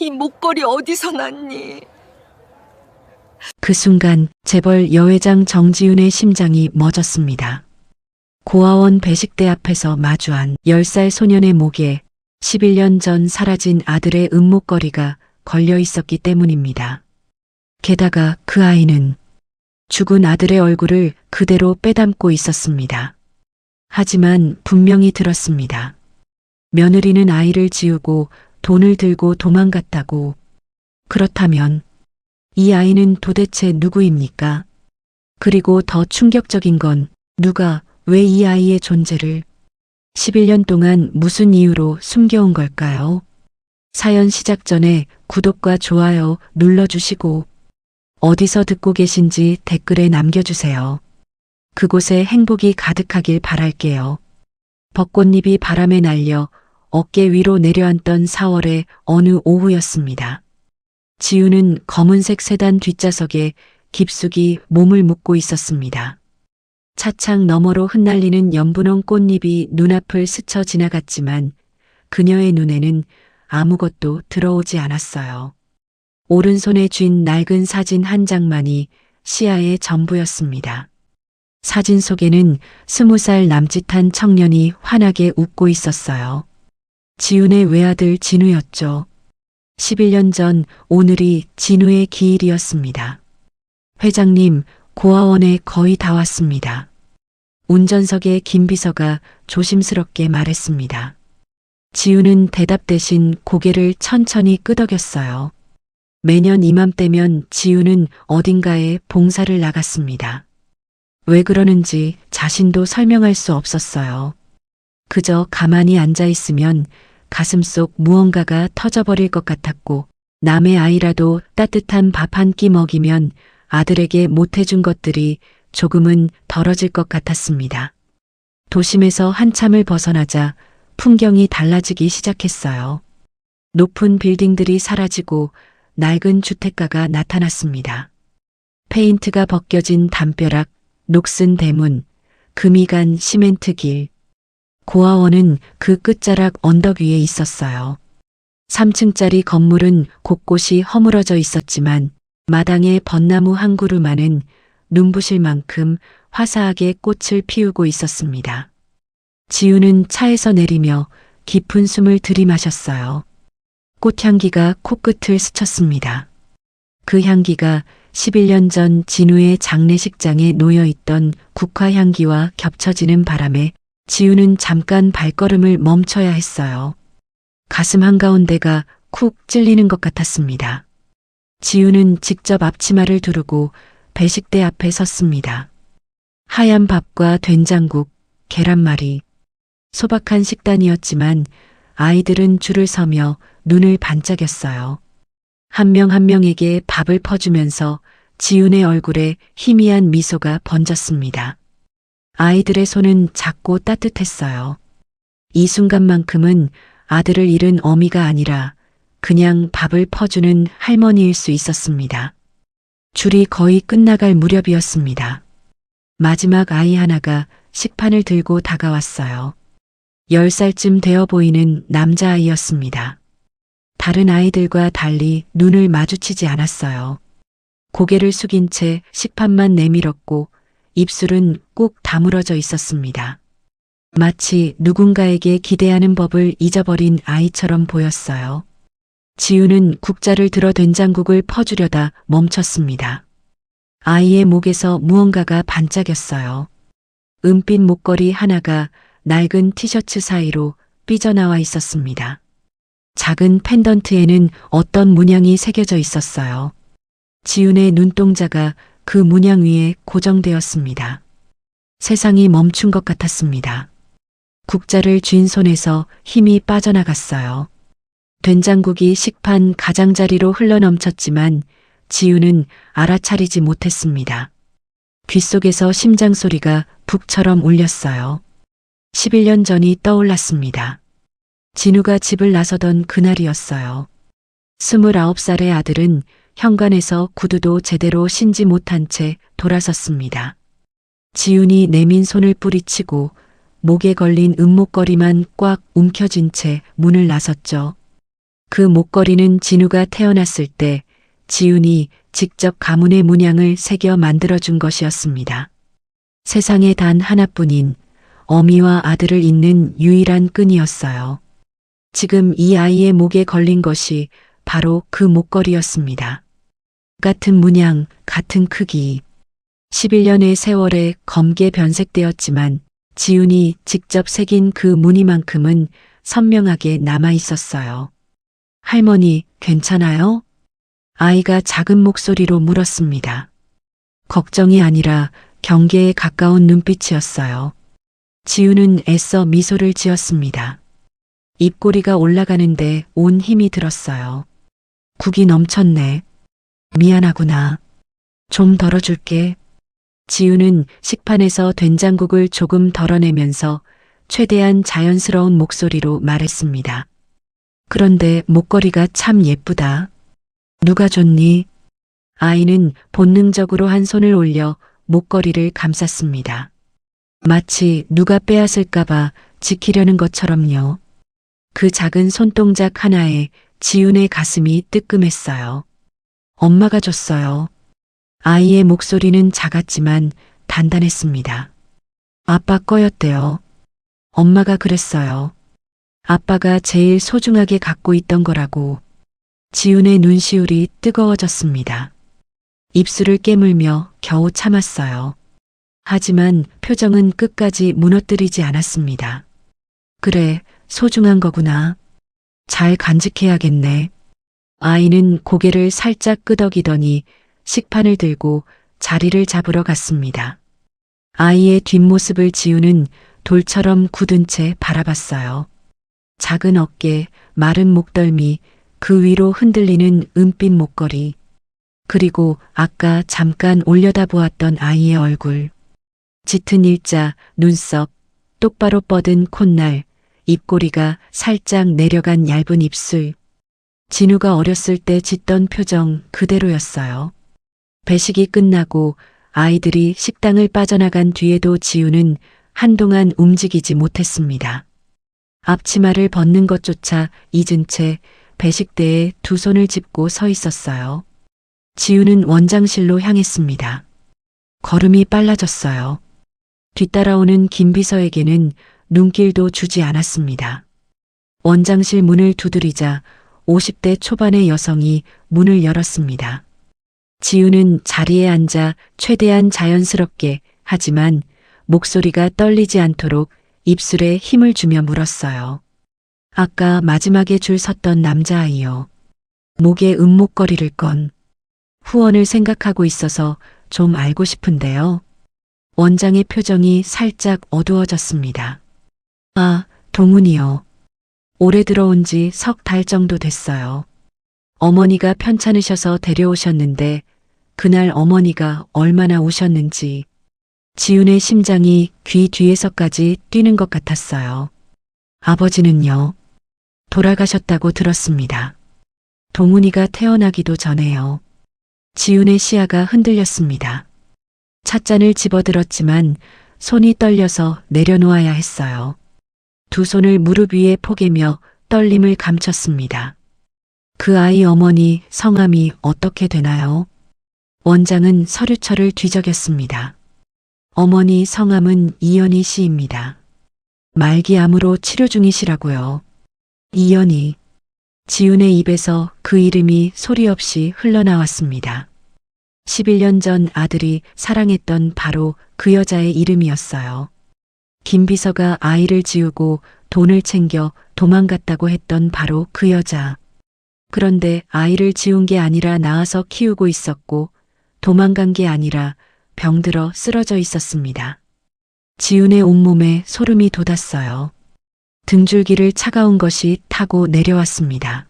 이 목걸이 어디서 났니? 그 순간 재벌 여회장 정지윤의 심장이 멎었습니다. 고아원 배식대 앞에서 마주한 10살 소년의 목에 11년 전 사라진 아들의 은목걸이가 걸려 있었기 때문입니다. 게다가 그 아이는 죽은 아들의 얼굴을 그대로 빼닮고 있었습니다. 하지만 분명히 들었습니다. 며느리는 아이를 지우고 돈을 들고 도망갔다고. 그렇다면 이 아이는 도대체 누구입니까? 그리고 더 충격적인 건 누가 왜 이 아이의 존재를 11년 동안 무슨 이유로 숨겨온 걸까요? 사연 시작 전에 구독과 좋아요 눌러주시고 어디서 듣고 계신지 댓글에 남겨주세요. 그곳에 행복이 가득하길 바랄게요. 벚꽃잎이 바람에 날려 어깨 위로 내려앉던 4월의 어느 오후였습니다. 지우는 검은색 세단 뒷좌석에 깊숙이 몸을 묻고 있었습니다. 차창 너머로 흩날리는 연분홍 꽃잎이 눈앞을 스쳐 지나갔지만 그녀의 눈에는 아무것도 들어오지 않았어요. 오른손에 쥔 낡은 사진 한 장만이 시야의 전부였습니다. 사진 속에는 20살 남짓한 청년이 환하게 웃고 있었어요. 지훈의 외아들 진우였죠. 11년 전 오늘이 진우의 기일이었습니다. 회장님, 고아원에 거의 다 왔습니다. 운전석에 김 비서가 조심스럽게 말했습니다. 지우는 대답 대신 고개를 천천히 끄덕였어요. 매년 이맘때면 지우는 어딘가에 봉사를 나갔습니다. 왜 그러는지 자신도 설명할 수 없었어요. 그저 가만히 앉아 있으면 가슴속 무언가가 터져버릴 것 같았고 남의 아이라도 따뜻한 밥 한 끼 먹이면 아들에게 못해준 것들이 조금은 덜어질 것 같았습니다. 도심에서 한참을 벗어나자 풍경이 달라지기 시작했어요. 높은 빌딩들이 사라지고 낡은 주택가가 나타났습니다. 페인트가 벗겨진 담벼락, 녹슨 대문, 금이 간 시멘트 길. 고아원은 그 끝자락 언덕 위에 있었어요. 3층짜리 건물은 곳곳이 허물어져 있었지만 마당에 벚나무 한 그루만은 눈부실 만큼 화사하게 꽃을 피우고 있었습니다. 지우는 차에서 내리며 깊은 숨을 들이마셨어요. 꽃향기가 코끝을 스쳤습니다. 그 향기가 11년 전 진우의 장례식장에 놓여있던 국화향기와 겹쳐지는 바람에 지우는 잠깐 발걸음을 멈춰야 했어요. 가슴 한가운데가 쿡 찔리는 것 같았습니다. 지우는 직접 앞치마를 두르고 배식대 앞에 섰습니다. 하얀 밥과 된장국, 계란말이, 소박한 식단이었지만 아이들은 줄을 서며 눈을 반짝였어요. 한 명 한 명에게 밥을 퍼주면서 지훈의 얼굴에 희미한 미소가 번졌습니다. 아이들의 손은 작고 따뜻했어요. 이 순간만큼은 아들을 잃은 어미가 아니라 그냥 밥을 퍼주는 할머니일 수 있었습니다. 줄이 거의 끝나갈 무렵이었습니다. 마지막 아이 하나가 식판을 들고 다가왔어요. 10살쯤 되어 보이는 남자아이였습니다. 다른 아이들과 달리 눈을 마주치지 않았어요. 고개를 숙인 채 식판만 내밀었고 입술은 꾹 다물어져 있었습니다. 마치 누군가에게 기대하는 법을 잊어버린 아이처럼 보였어요. 지우는 국자를 들어 된장국을 퍼주려다 멈췄습니다. 아이의 목에서 무언가가 반짝였어요. 은빛 목걸이 하나가 낡은 티셔츠 사이로 삐져나와 있었습니다. 작은 펜던트에는 어떤 문양이 새겨져 있었어요. 지훈의 눈동자가 그 문양 위에 고정되었습니다. 세상이 멈춘 것 같았습니다. 국자를 쥔 손에서 힘이 빠져나갔어요. 된장국이 식판 가장자리로 흘러넘쳤지만 지우는 알아차리지 못했습니다. 귓속에서 심장 소리가 북처럼 울렸어요. 11년 전이 떠올랐습니다. 진우가 집을 나서던 그날이었어요. 29살의 아들은 현관에서 구두도 제대로 신지 못한 채 돌아섰습니다. 지훈이 내민 손을 뿌리치고 목에 걸린 은목걸이만 꽉 움켜쥔 채 문을 나섰죠. 그 목걸이는 진우가 태어났을 때 지훈이 직접 가문의 문양을 새겨 만들어준 것이었습니다. 세상에 단 하나뿐인 어미와 아들을 잇는 유일한 끈이었어요. 지금 이 아이의 목에 걸린 것이 바로 그 목걸이였습니다. 같은 문양, 같은 크기. 11년의 세월에 검게 변색되었지만 지훈이 직접 새긴 그 무늬만큼은 선명하게 남아 있었어요. 할머니, 괜찮아요? 아이가 작은 목소리로 물었습니다. 걱정이 아니라 경계에 가까운 눈빛이었어요. 지훈은 애써 미소를 지었습니다. 입꼬리가 올라가는데 온 힘이 들었어요. 국이 넘쳤네. 미안하구나. 좀 덜어줄게. 지훈은 식판에서 된장국을 조금 덜어내면서 최대한 자연스러운 목소리로 말했습니다. 그런데 목걸이가 참 예쁘다. 누가 줬니? 아이는 본능적으로 한 손을 올려 목걸이를 감쌌습니다. 마치 누가 빼앗을까봐 지키려는 것처럼요. 그 작은 손동작 하나에 지훈의 가슴이 뜨끔했어요. 엄마가 줬어요. 아이의 목소리는 작았지만 단단했습니다. 아빠 거였대요. 엄마가 그랬어요. 아빠가 제일 소중하게 갖고 있던 거라고. 지훈의 눈시울이 뜨거워졌습니다. 입술을 깨물며 겨우 참았어요. 하지만 표정은 끝까지 무너뜨리지 않았습니다. 그래, 소중한 거구나. 잘 간직해야겠네. 아이는 고개를 살짝 끄덕이더니 식판을 들고 자리를 잡으러 갔습니다. 아이의 뒷모습을 지우는 돌처럼 굳은 채 바라봤어요. 작은 어깨, 마른 목덜미, 그 위로 흔들리는 은빛 목걸이, 그리고 아까 잠깐 올려다보았던 아이의 얼굴. 짙은 일자, 눈썹, 똑바로 뻗은 콧날, 입꼬리가 살짝 내려간 얇은 입술. 진우가 어렸을 때 짓던 표정 그대로였어요. 배식이 끝나고 아이들이 식당을 빠져나간 뒤에도 지우는 한동안 움직이지 못했습니다. 앞치마를 벗는 것조차 잊은 채 배식대에 두 손을 짚고 서 있었어요. 지우는 원장실로 향했습니다. 걸음이 빨라졌어요. 뒤따라오는 김비서에게는 눈길도 주지 않았습니다. 원장실 문을 두드리자 50대 초반의 여성이 문을 열었습니다. 지우는 자리에 앉아 최대한 자연스럽게 하지만 목소리가 떨리지 않도록 입술에 힘을 주며 물었어요. 아까 마지막에 줄 섰던 남자아이요. 목에 은목걸이를 건 후원을 생각하고 있어서 좀 알고 싶은데요. 원장의 표정이 살짝 어두워졌습니다. 아, 동훈이요. 올해 들어온 지 석 달 정도 됐어요. 어머니가 편찮으셔서 데려오셨는데 그날 어머니가 얼마나 우셨는지 지훈의 심장이 귀 뒤에서까지 뛰는 것 같았어요. 아버지는요? 돌아가셨다고 들었습니다. 동훈이가 태어나기도 전에요. 지훈의 시야가 흔들렸습니다. 찻잔을 집어들었지만 손이 떨려서 내려놓아야 했어요. 두 손을 무릎 위에 포개며 떨림을 감췄습니다. 그 아이 어머니 성함이 어떻게 되나요? 원장은 서류철을 뒤적였습니다. 어머니 성함은 이연희 씨입니다. 말기암으로 치료 중이시라고요. 이연희. 지훈의 입에서 그 이름이 소리 없이 흘러나왔습니다. 11년 전 아들이 사랑했던 바로 그 여자의 이름이었어요. 김 비서가 아이를 지우고 돈을 챙겨 도망갔다고 했던 바로 그 여자. 그런데 아이를 지운 게 아니라 낳아서 키우고 있었고 도망간 게 아니라 병들어 쓰러져 있었습니다. 지훈의 온몸에 소름이 돋았어요. 등줄기를 차가운 것이 타고 내려왔습니다.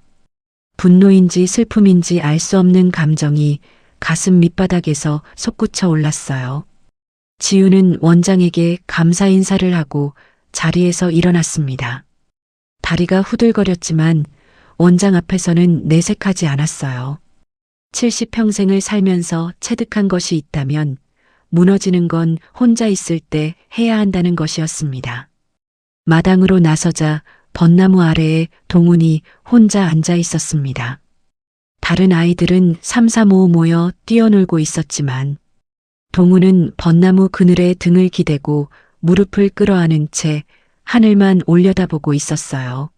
분노인지 슬픔인지 알 수 없는 감정이 가슴 밑바닥에서 솟구쳐 올랐어요. 지훈은 원장에게 감사 인사를 하고 자리에서 일어났습니다. 다리가 후들거렸지만 원장 앞에서는 내색하지 않았어요. 70평생을 살면서 체득한 것이 있다면 무너지는 건 혼자 있을 때 해야 한다는 것이었습니다. 마당으로 나서자 벚나무 아래에 동훈이 혼자 앉아 있었습니다. 다른 아이들은 삼삼오오 모여 뛰어놀고 있었지만 동훈은 벚나무 그늘에 등을 기대고 무릎을 끌어안은 채 하늘만 올려다보고 있었어요.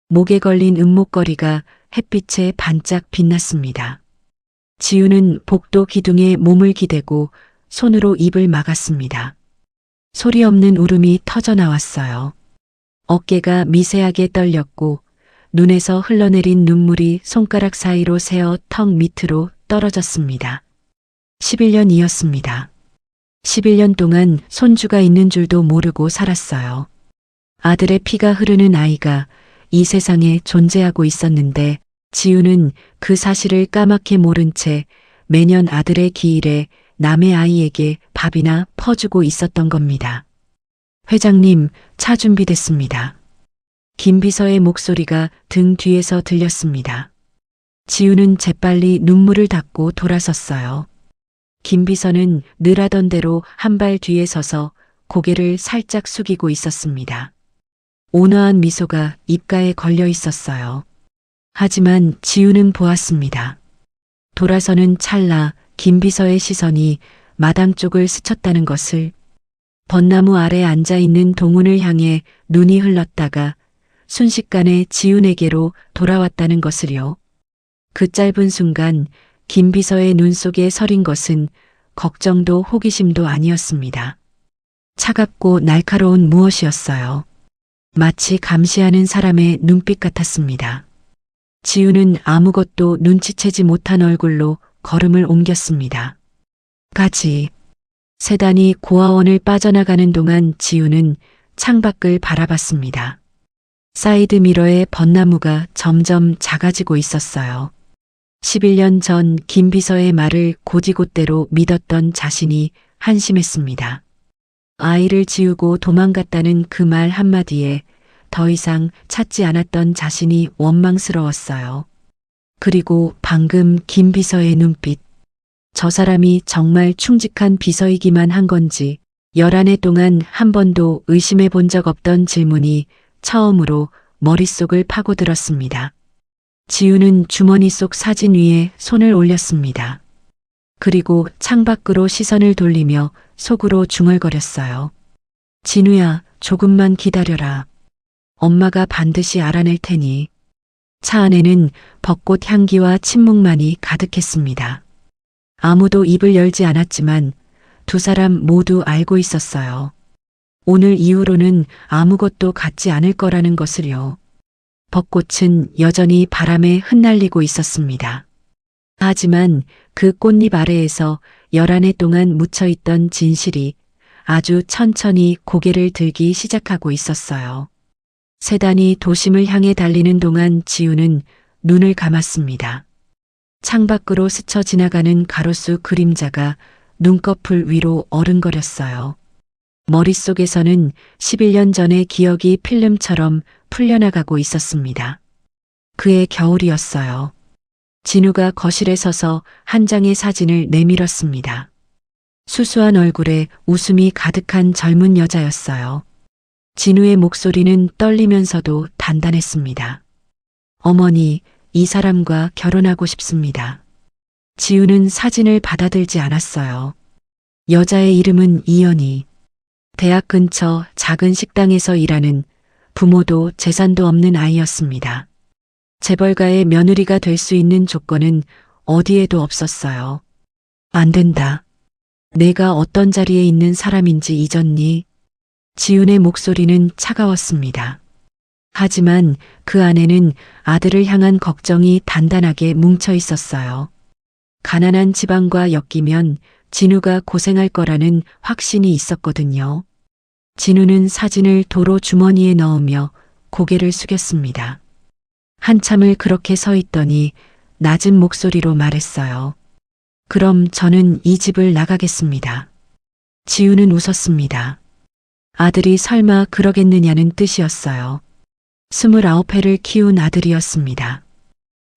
목에 걸린 은목걸이가 햇빛에 반짝 빛났습니다. 지우는 복도 기둥에 몸을 기대고 손으로 입을 막았습니다. 소리 없는 울음이 터져 나왔어요. 어깨가 미세하게 떨렸고 눈에서 흘러내린 눈물이 손가락 사이로 새어 턱 밑으로 떨어졌습니다. 11년이었습니다. 11년 동안 손주가 있는 줄도 모르고 살았어요. 아들의 피가 흐르는 아이가 이 세상에 존재하고 있었는데 지우는 그 사실을 까맣게 모른 채 매년 아들의 기일에 남의 아이에게 밥이나 퍼주고 있었던 겁니다. 회장님, 차 준비됐습니다. 김 비서의 목소리가 등 뒤에서 들렸습니다. 지우는 재빨리 눈물을 닦고 돌아섰어요. 김 비서는 늘 하던 대로 한 발 뒤에 서서 고개를 살짝 숙이고 있었습니다. 온화한 미소가 입가에 걸려 있었어요. 하지만 지우는 보았습니다. 돌아서는 찰나 김 비서의 시선이 마당 쪽을 스쳤다는 것을. 벚나무 아래 앉아 있는 동훈을 향해 눈이 흘렀다가 순식간에 지훈에게로 돌아왔다는 것을요. 그 짧은 순간 김 비서의 눈 속에 서린 것은 걱정도 호기심도 아니었습니다. 차갑고 날카로운 무엇이었어요. 마치 감시하는 사람의 눈빛 같았습니다. 지우는 아무것도 눈치채지 못한 얼굴로 걸음을 옮겼습니다. 가지. 세단이 고아원을 빠져나가는 동안 지우는 창밖을 바라봤습니다. 사이드미러의 벚나무가 점점 작아지고 있었어요. 11년 전 김 비서의 말을 곧이곧대로 믿었던 자신이 한심했습니다. 아이를 지우고 도망갔다는 그 말 한마디에 더 이상 찾지 않았던 자신이 원망스러웠어요. 그리고 방금 김 비서의 눈빛. 저 사람이 정말 충직한 비서이기만 한 건지 11해 동안 한 번도 의심해 본 적 없던 질문이 처음으로 머릿속을 파고들었습니다. 지우는 주머니 속 사진 위에 손을 올렸습니다. 그리고 창밖으로 시선을 돌리며 속으로 중얼거렸어요. 진우야, 조금만 기다려라. 엄마가 반드시 알아낼 테니. 차 안에는 벚꽃 향기와 침묵만이 가득했습니다. 아무도 입을 열지 않았지만 두 사람 모두 알고 있었어요. 오늘 이후로는 아무것도 갖지 않을 거라는 것을요. 벚꽃은 여전히 바람에 흩날리고 있었습니다. 하지만 그 꽃잎 아래에서 11해 동안 묻혀있던 진실이 아주 천천히 고개를 들기 시작하고 있었어요. 세단이 도심을 향해 달리는 동안 지우는 눈을 감았습니다. 창밖으로 스쳐 지나가는 가로수 그림자가 눈꺼풀 위로 어른거렸어요. 머릿속에서는 11년 전의 기억이 필름처럼 풀려나가고 있었습니다. 그의 겨울이었어요. 진우가 거실에 서서 한 장의 사진을 내밀었습니다. 수수한 얼굴에 웃음이 가득한 젊은 여자였어요. 진우의 목소리는 떨리면서도 단단했습니다. 어머니, 이 사람과 결혼하고 싶습니다. 지우는 사진을 받아들지 않았어요. 여자의 이름은 이연희. 대학 근처 작은 식당에서 일하는 부모도 재산도 없는 아이였습니다. 재벌가의 며느리가 될 수 있는 조건은 어디에도 없었어요. 안 된다. 내가 어떤 자리에 있는 사람인지 잊었니? 지훈의 목소리는 차가웠습니다. 하지만 그 안에는 아들을 향한 걱정이 단단하게 뭉쳐 있었어요. 가난한 집안과 엮이면 진우가 고생할 거라는 확신이 있었거든요. 진우는 사진을 도로 주머니에 넣으며 고개를 숙였습니다. 한참을 그렇게 서 있더니 낮은 목소리로 말했어요. 그럼 저는 이 집을 나가겠습니다. 지우는 웃었습니다. 아들이 설마 그러겠느냐는 뜻이었어요. 29회를 키운 아들이었습니다.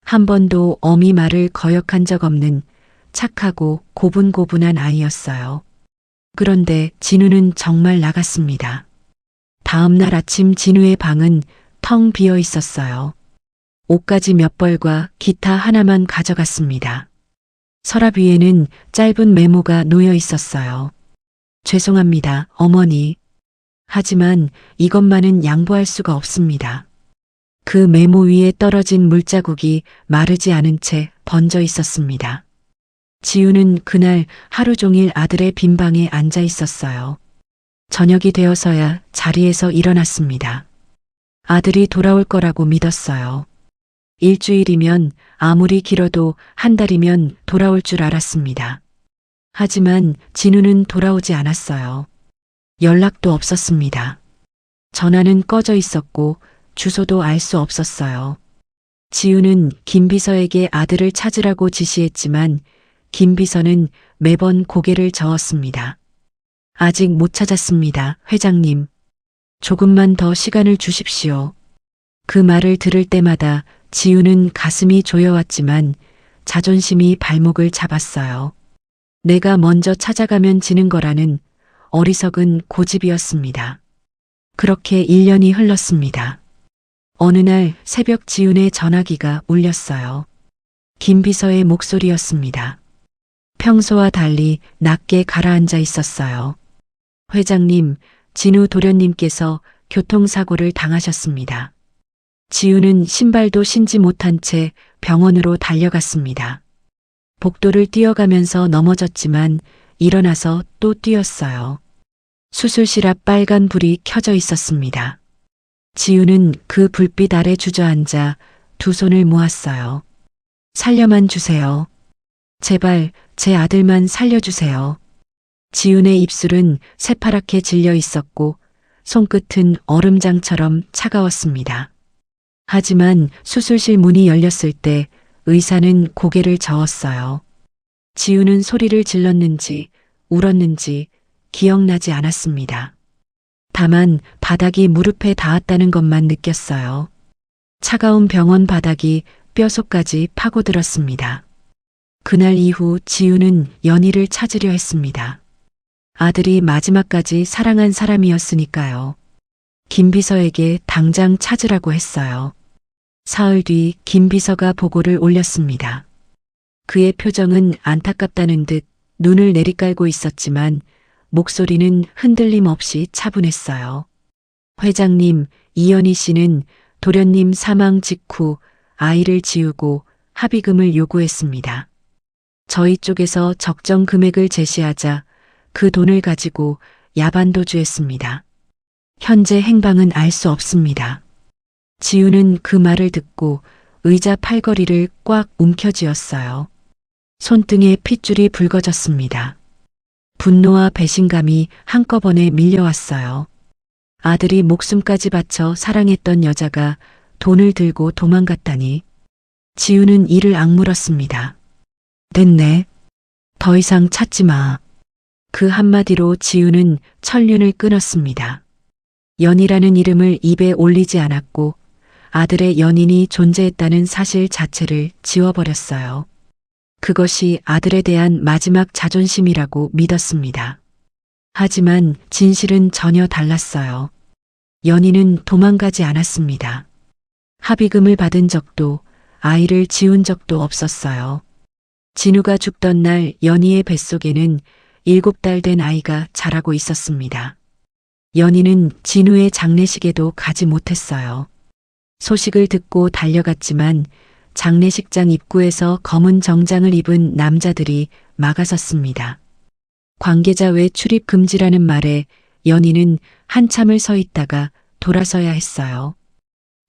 한 번도 어미 말을 거역한 적 없는 착하고 고분고분한 아이였어요. 그런데 진우는 정말 나갔습니다. 다음 날 아침 진우의 방은 텅 비어 있었어요. 옷가지 몇 벌과 기타 하나만 가져갔습니다. 서랍 위에는 짧은 메모가 놓여 있었어요. 죄송합니다, 어머니. 하지만 이것만은 양보할 수가 없습니다. 그 메모 위에 떨어진 물자국이 마르지 않은 채 번져 있었습니다. 지우는 그날 하루 종일 아들의 빈 방에 앉아 있었어요. 저녁이 되어서야 자리에서 일어났습니다. 아들이 돌아올 거라고 믿었어요. 일주일이면 아무리 길어도 한 달이면 돌아올 줄 알았습니다. 하지만 진우는 돌아오지 않았어요. 연락도 없었습니다. 전화는 꺼져 있었고 주소도 알 수 없었어요. 지우는 김 비서에게 아들을 찾으라고 지시했지만 김 비서는 매번 고개를 저었습니다. 아직 못 찾았습니다, 회장님. 조금만 더 시간을 주십시오. 그 말을 들을 때마다 지우는 가슴이 조여왔지만 자존심이 발목을 잡았어요. 내가 먼저 찾아가면 지는 거라는 어리석은 고집이었습니다. 그렇게 1년이 흘렀습니다. 어느 날 새벽 지훈의 전화기가 울렸어요. 김 비서의 목소리였습니다. 평소와 달리 낮게 가라앉아 있었어요. 회장님, 진우 도련님께서 교통사고를 당하셨습니다. 지우는 신발도 신지 못한 채 병원으로 달려갔습니다. 복도를 뛰어가면서 넘어졌지만 일어나서 또 뛰었어요. 수술실 앞 빨간 불이 켜져 있었습니다. 지우는 그 불빛 아래 주저앉아 두 손을 모았어요. 살려만 주세요. 제발 제 아들만 살려주세요. 지훈의 입술은 새파랗게 질려 있었고 손끝은 얼음장처럼 차가웠습니다. 하지만 수술실 문이 열렸을 때 의사는 고개를 저었어요. 지훈은 소리를 질렀는지 울었는지 기억나지 않았습니다. 다만 바닥이 무릎에 닿았다는 것만 느꼈어요. 차가운 병원 바닥이 뼛속까지 파고들었습니다. 그날 이후 지우는 연희를 찾으려 했습니다. 아들이 마지막까지 사랑한 사람이었으니까요. 김 비서에게 당장 찾으라고 했어요. 사흘 뒤 김 비서가 보고를 올렸습니다. 그의 표정은 안타깝다는 듯 눈을 내리깔고 있었지만 목소리는 흔들림 없이 차분했어요. 회장님, 이연희 씨는 도련님 사망 직후 아이를 지우고 합의금을 요구했습니다. 저희 쪽에서 적정 금액을 제시하자 그 돈을 가지고 야반도주했습니다. 현재 행방은 알 수 없습니다. 지우는 그 말을 듣고 의자 팔걸이를 꽉 움켜쥐었어요. 손등에 핏줄이 붉어졌습니다. 분노와 배신감이 한꺼번에 밀려왔어요. 아들이 목숨까지 바쳐 사랑했던 여자가 돈을 들고 도망갔다니. 지우는 이를 악물었습니다. 됐네. 더 이상 찾지 마. 그 한마디로 지우는 천륜을 끊었습니다. 연희라는 이름을 입에 올리지 않았고 아들의 연인이 존재했다는 사실 자체를 지워버렸어요. 그것이 아들에 대한 마지막 자존심이라고 믿었습니다. 하지만 진실은 전혀 달랐어요. 연희는 도망가지 않았습니다. 합의금을 받은 적도 아이를 지운 적도 없었어요. 진우가 죽던 날 연희의 뱃속에는 7달 된 아이가 자라고 있었습니다. 연희는 진우의 장례식에도 가지 못했어요. 소식을 듣고 달려갔지만 장례식장 입구에서 검은 정장을 입은 남자들이 막아섰습니다. 관계자 외 출입 금지라는 말에 연희는 한참을 서 있다가 돌아서야 했어요.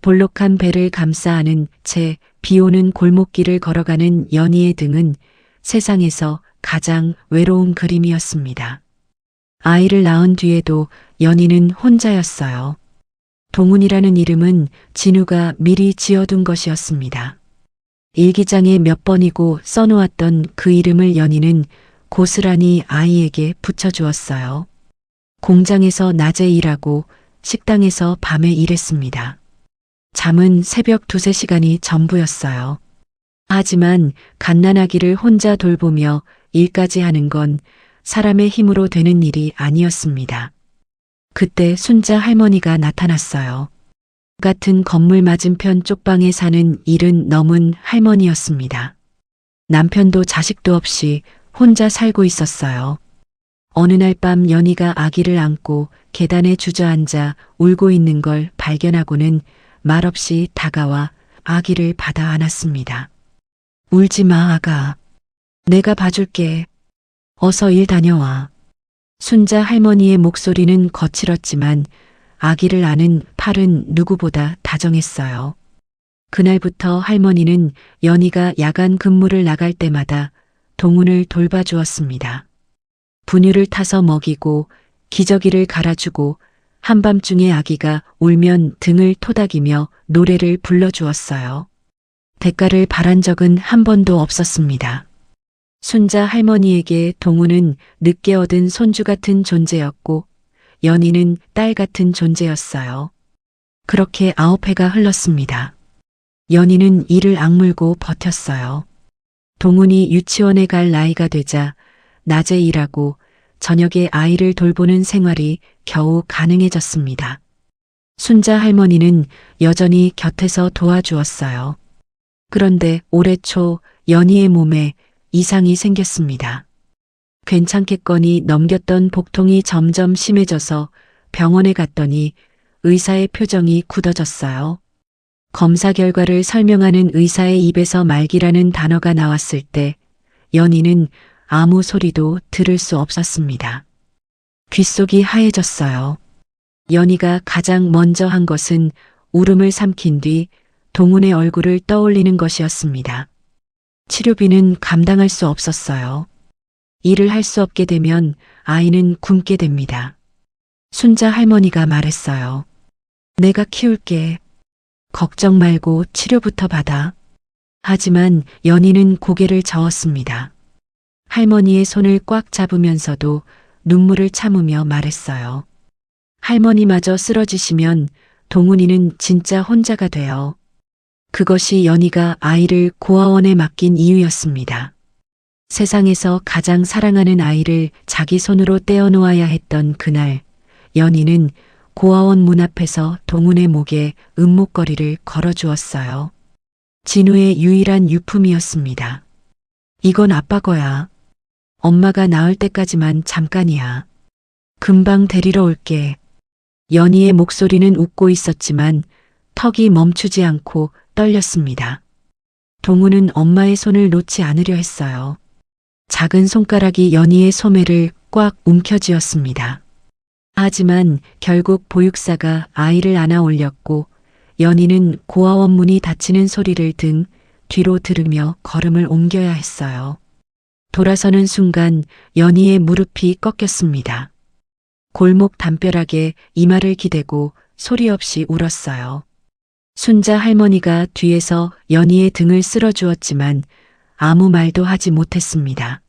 볼록한 배를 감싸 안은 채 비오는 골목길을 걸어가는 연희의 등은 세상에서 가장 외로운 그림이었습니다. 아이를 낳은 뒤에도 연희는 혼자였어요. 동훈이라는 이름은 진우가 미리 지어둔 것이었습니다. 일기장에 몇 번이고 써놓았던 그 이름을 연희는 고스란히 아이에게 붙여주었어요. 공장에서 낮에 일하고 식당에서 밤에 일했습니다. 잠은 새벽 2~3시간이 전부였어요. 하지만 갓난아기를 혼자 돌보며 일까지 하는 건 사람의 힘으로 되는 일이 아니었습니다. 그때 순자 할머니가 나타났어요. 같은 건물 맞은편 쪽방에 사는 70 넘은 할머니였습니다. 남편도 자식도 없이 혼자 살고 있었어요. 어느 날 밤 연희가 아기를 안고 계단에 주저앉아 울고 있는 걸 발견하고는 말없이 다가와 아기를 받아 안았습니다. 울지 마, 아가. 내가 봐줄게. 어서 일 다녀와. 순자 할머니의 목소리는 거칠었지만 아기를 안은 팔은 누구보다 다정했어요. 그날부터 할머니는 연희가 야간 근무를 나갈 때마다 동훈을 돌봐주었습니다. 분유를 타서 먹이고 기저귀를 갈아주고 한밤중에 아기가 울면 등을 토닥이며 노래를 불러주었어요. 대가를 바란 적은 한 번도 없었습니다. 순자 할머니에게 동훈은 늦게 얻은 손주 같은 존재였고 연희는 딸 같은 존재였어요. 그렇게 9해가 흘렀습니다. 연희는 이를 악물고 버텼어요. 동훈이 유치원에 갈 나이가 되자 낮에 일하고 저녁에 아이를 돌보는 생활이 겨우 가능해졌습니다. 순자 할머니는 여전히 곁에서 도와주었어요. 그런데 올해 초 연희의 몸에 이상이 생겼습니다. 괜찮겠거니 넘겼던 복통이 점점 심해져서 병원에 갔더니 의사의 표정이 굳어졌어요. 검사 결과를 설명하는 의사의 입에서 말기라는 단어가 나왔을 때 연희는 아무 소리도 들을 수 없었습니다. 귓속이 하얘졌어요. 연희가 가장 먼저 한 것은 울음을 삼킨 뒤 동훈의 얼굴을 떠올리는 것이었습니다. 치료비는 감당할 수 없었어요. 일을 할 수 없게 되면 아이는 굶게 됩니다. 순자 할머니가 말했어요. 내가 키울게. 걱정 말고 치료부터 받아. 하지만 연희는 고개를 저었습니다. 할머니의 손을 꽉 잡으면서도 눈물을 참으며 말했어요. 할머니마저 쓰러지시면 동훈이는 진짜 혼자가 돼요. 그것이 연희가 아이를 고아원에 맡긴 이유였습니다. 세상에서 가장 사랑하는 아이를 자기 손으로 떼어놓아야 했던 그날, 연희는 고아원 문 앞에서 동훈의 목에 은목걸이를 걸어주었어요. 진우의 유일한 유품이었습니다. 이건 아빠 거야. 엄마가 나을 때까지만 잠깐이야. 금방 데리러 올게. 연희의 목소리는 웃고 있었지만 턱이 멈추지 않고 떨렸습니다. 동훈은 엄마의 손을 놓지 않으려 했어요. 작은 손가락이 연희의 소매를 꽉 움켜쥐었습니다. 하지만 결국 보육사가 아이를 안아 올렸고 연희는 고아원 문이 닫히는 소리를 등 뒤로 들으며 걸음을 옮겨야 했어요. 돌아서는 순간 연희의 무릎이 꺾였습니다. 골목 담벼락에 이마를 기대고 소리 없이 울었어요. 순자 할머니가 뒤에서 연희의 등을 쓸어주었지만 아무 말도 하지 못했습니다.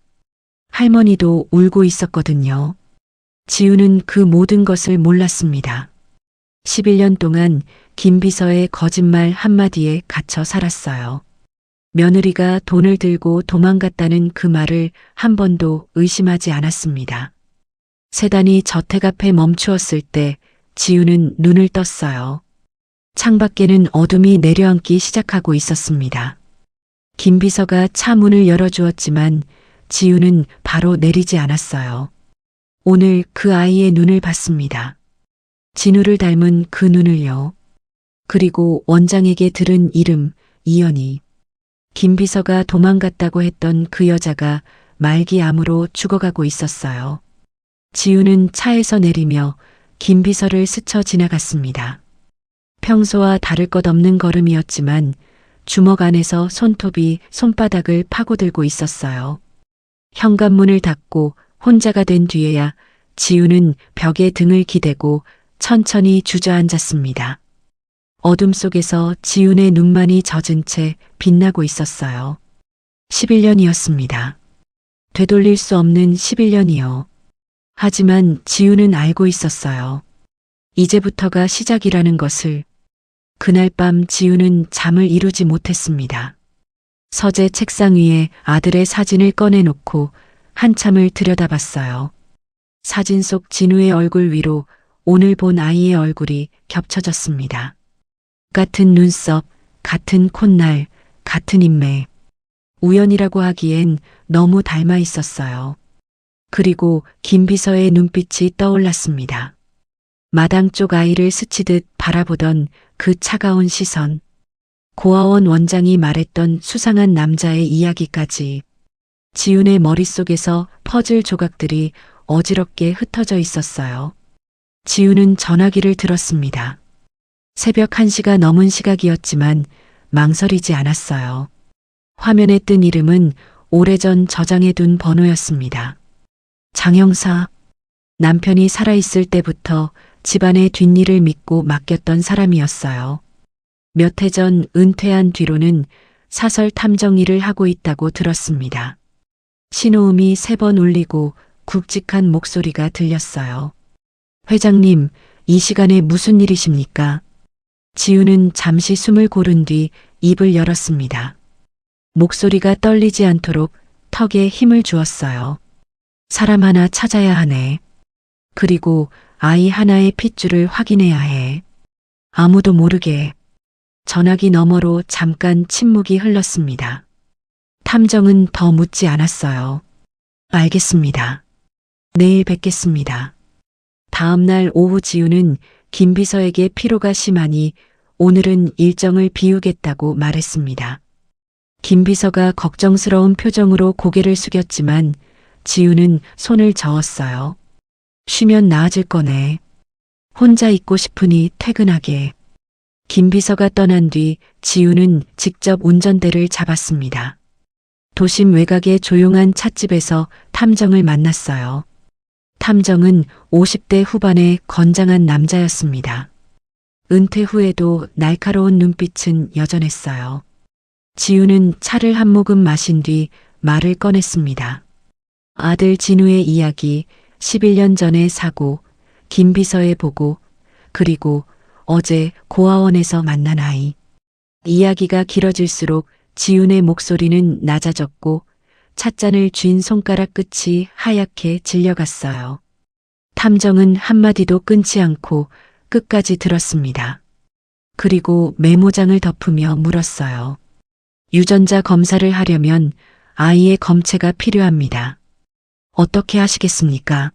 할머니도 울고 있었거든요. 지우는 그 모든 것을 몰랐습니다. 11년 동안 김비서의 거짓말 한마디에 갇혀 살았어요. 며느리가 돈을 들고 도망갔다는 그 말을 한 번도 의심하지 않았습니다. 세단이 저택 앞에 멈추었을 때 지우는 눈을 떴어요. 창밖에는 어둠이 내려앉기 시작하고 있었습니다. 김비서가 차 문을 열어주었지만 지우는 바로 내리지 않았어요. 오늘 그 아이의 눈을 봤습니다. 진우를 닮은 그 눈을요. 그리고 원장에게 들은 이름 이연희. 김비서가 도망갔다고 했던 그 여자가 말기암으로 죽어가고 있었어요. 지우는 차에서 내리며 김비서를 스쳐 지나갔습니다. 평소와 다를 것 없는 걸음이었지만 주먹 안에서 손톱이 손바닥을 파고들고 있었어요. 현관문을 닫고 혼자가 된 뒤에야 지우는 벽에 등을 기대고 천천히 주저앉았습니다. 어둠 속에서 지훈의 눈만이 젖은 채 빛나고 있었어요. 11년이었습니다. 되돌릴 수 없는 11년이요. 하지만 지훈은 알고 있었어요. 이제부터가 시작이라는 것을. 그날 밤 지훈은 잠을 이루지 못했습니다. 서재 책상 위에 아들의 사진을 꺼내놓고 한참을 들여다봤어요. 사진 속 진우의 얼굴 위로 오늘 본 아이의 얼굴이 겹쳐졌습니다. 같은 눈썹, 같은 콧날, 같은 인매. 우연이라고 하기엔 너무 닮아 있었어요. 그리고 김비서의 눈빛이 떠올랐습니다. 마당 쪽 아이를 스치듯 바라보던 그 차가운 시선. 고아원 원장이 말했던 수상한 남자의 이야기까지. 지훈의 머릿속에서 퍼즐 조각들이 어지럽게 흩어져 있었어요. 지훈은 전화기를 들었습니다. 새벽 1시가 넘은 시각이었지만 망설이지 않았어요. 화면에 뜬 이름은 오래전 저장해둔 번호였습니다. 장형사. 남편이 살아있을 때부터 집안의 뒷일을 믿고 맡겼던 사람이었어요. 몇 해 전 은퇴한 뒤로는 사설 탐정 일을 하고 있다고 들었습니다. 신호음이 3번 울리고 굵직한 목소리가 들렸어요. 회장님, 이 시간에 무슨 일이십니까? 지우는 잠시 숨을 고른 뒤 입을 열었습니다. 목소리가 떨리지 않도록 턱에 힘을 주었어요. 사람 하나 찾아야 하네. 그리고 아이 하나의 핏줄을 확인해야 해. 아무도 모르게. 전화기 너머로 잠깐 침묵이 흘렀습니다. 탐정은 더 묻지 않았어요. 알겠습니다. 내일 뵙겠습니다. 다음 날 오후 지우는 김 비서에게 피로가 심하니 오늘은 일정을 비우겠다고 말했습니다. 김 비서가 걱정스러운 표정으로 고개를 숙였지만 지우는 손을 저었어요. 쉬면 나아질 거네. 혼자 있고 싶으니 퇴근하게. 김 비서가 떠난 뒤 지우는 직접 운전대를 잡았습니다. 도심 외곽의 조용한 찻집에서 탐정을 만났어요. 탐정은 50대 후반의 건장한 남자였습니다. 은퇴 후에도 날카로운 눈빛은 여전했어요. 지우는 차를 한 모금 마신 뒤 말을 꺼냈습니다. 아들 진우의 이야기, 11년 전의 사고, 김 비서의 보고, 그리고 어제 고아원에서 만난 아이. 이야기가 길어질수록 지훈의 목소리는 낮아졌고 찻잔을 쥔 손가락 끝이 하얗게 질려갔어요. 탐정은 한마디도 끊지 않고 끝까지 들었습니다. 그리고 메모장을 덮으며 물었어요. 유전자 검사를 하려면 아이의 검체가 필요합니다. 어떻게 하시겠습니까?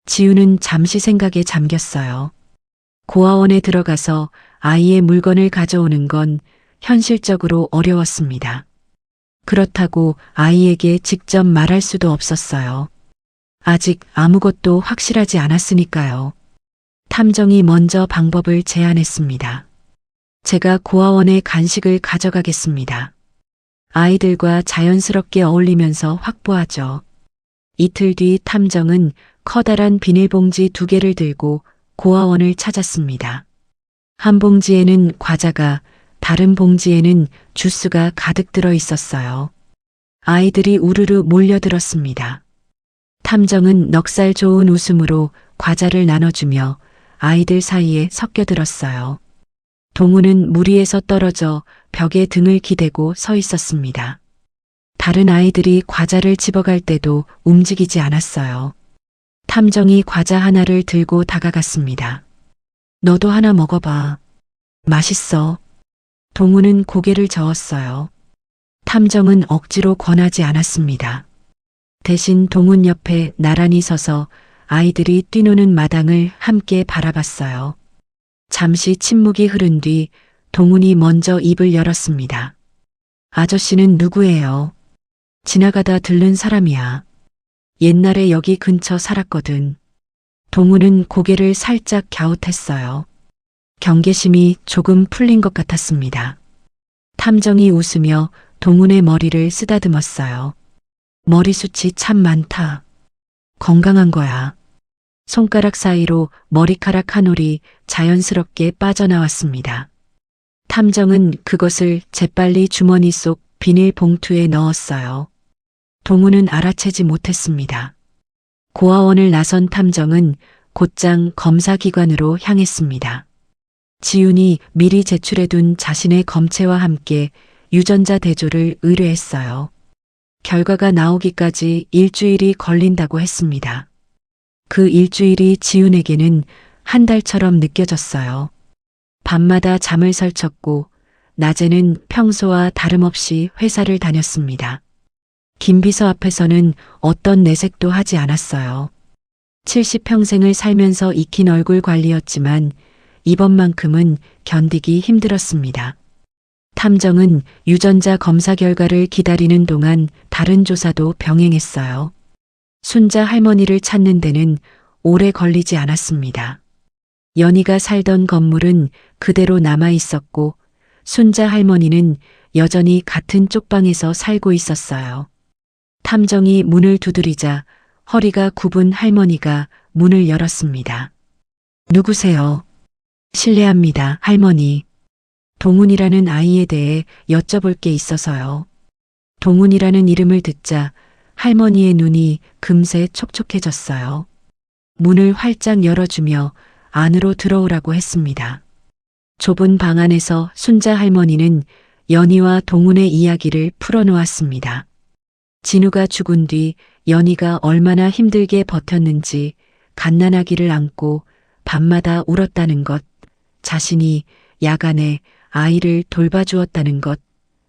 지우는 잠시 생각에 잠겼어요. 고아원에 들어가서 아이의 물건을 가져오는 건 현실적으로 어려웠습니다. 그렇다고 아이에게 직접 말할 수도 없었어요. 아직 아무것도 확실하지 않았으니까요. 탐정이 먼저 방법을 제안했습니다. 제가 고아원에 간식을 가져가겠습니다. 아이들과 자연스럽게 어울리면서 확보하죠. 이틀 뒤 탐정은 커다란 비닐봉지 2개를 들고 고아원을 찾았습니다. 한 봉지에는 과자가, 다른 봉지에는 주스가 가득 들어 있었어요. 아이들이 우르르 몰려들었습니다. 탐정은 넉살 좋은 웃음으로 과자를 나눠주며 아이들 사이에 섞여들었어요. 동우는 무리에서 떨어져 벽에 등을 기대고 서 있었습니다. 다른 아이들이 과자를 집어갈 때도 움직이지 않았어요. 탐정이 과자 하나를 들고 다가갔습니다. 너도 하나 먹어봐. 맛있어. 동우는 고개를 저었어요. 탐정은 억지로 권하지 않았습니다. 대신 동훈 옆에 나란히 서서 아이들이 뛰노는 마당을 함께 바라봤어요. 잠시 침묵이 흐른 뒤 동훈이 먼저 입을 열었습니다. 아저씨는 누구예요? 지나가다 들른 사람이야. 옛날에 여기 근처 살았거든. 동훈은 고개를 살짝 갸웃했어요. 경계심이 조금 풀린 것 같았습니다. 탐정이 웃으며 동훈의 머리를 쓰다듬었어요. 머리숱이 참 많다. 건강한 거야. 손가락 사이로 머리카락 한 올이 자연스럽게 빠져나왔습니다. 탐정은 그것을 재빨리 주머니 속 비닐 봉투에 넣었어요. 동훈은 알아채지 못했습니다. 고아원을 나선 탐정은 곧장 검사기관으로 향했습니다. 지훈이 미리 제출해둔 자신의 검체와 함께 유전자 대조를 의뢰했어요. 결과가 나오기까지 일주일이 걸린다고 했습니다. 그 일주일이 지훈에게는 한 달처럼 느껴졌어요. 밤마다 잠을 설쳤고 낮에는 평소와 다름없이 회사를 다녔습니다. 김비서 앞에서는 어떤 내색도 하지 않았어요. 70평생을 살면서 익힌 얼굴 관리였지만 이번만큼은 견디기 힘들었습니다. 탐정은 유전자 검사 결과를 기다리는 동안 다른 조사도 병행했어요. 순자 할머니를 찾는 데는 오래 걸리지 않았습니다. 연희가 살던 건물은 그대로 남아 있었고 순자 할머니는 여전히 같은 쪽방에서 살고 있었어요. 탐정이 문을 두드리자 허리가 굽은 할머니가 문을 열었습니다. 누구세요? 실례합니다, 할머니. 동훈이라는 아이에 대해 여쭤볼 게 있어서요. 동훈이라는 이름을 듣자 할머니의 눈이 금세 촉촉해졌어요. 문을 활짝 열어주며 안으로 들어오라고 했습니다. 좁은 방 안에서 순자 할머니는 연희와 동훈의 이야기를 풀어놓았습니다. 진우가 죽은 뒤 연희가 얼마나 힘들게 버텼는지 갓난아기를 안고 밤마다 울었다는 것, 자신이 야간에 아이를 돌봐주었다는 것,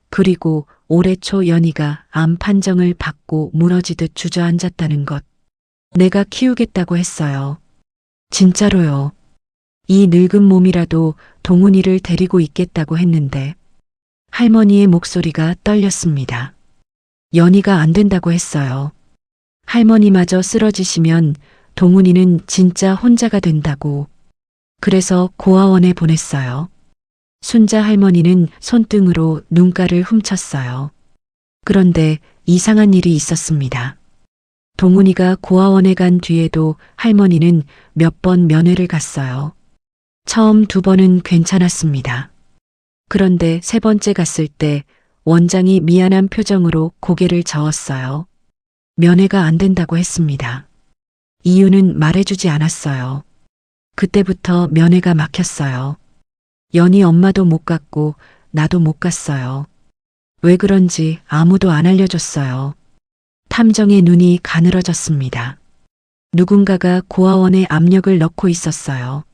그리고 올해 초 연희가 암 판정을 받고 무너지듯 주저앉았다는 것. 내가 키우겠다고 했어요. 진짜로요. 이 늙은 몸이라도 동훈이를 데리고 있겠다고 했는데 할머니의 목소리가 떨렸습니다. 연희가 안 된다고 했어요. 할머니마저 쓰러지시면 동훈이는 진짜 혼자가 된다고. 그래서 고아원에 보냈어요. 순자 할머니는 손등으로 눈가를 훔쳤어요. 그런데 이상한 일이 있었습니다. 동훈이가 고아원에 간 뒤에도 할머니는 몇 번 면회를 갔어요. 처음 2번은 괜찮았습니다. 그런데 3번째 갔을 때 원장이 미안한 표정으로 고개를 저었어요. 면회가 안 된다고 했습니다. 이유는 말해주지 않았어요. 그때부터 면회가 막혔어요. 연희 엄마도 못 갔고 나도 못 갔어요. 왜 그런지 아무도 안 알려줬어요. 탐정의 눈이 가늘어졌습니다. 누군가가 고아원에 압력을 넣고 있었어요.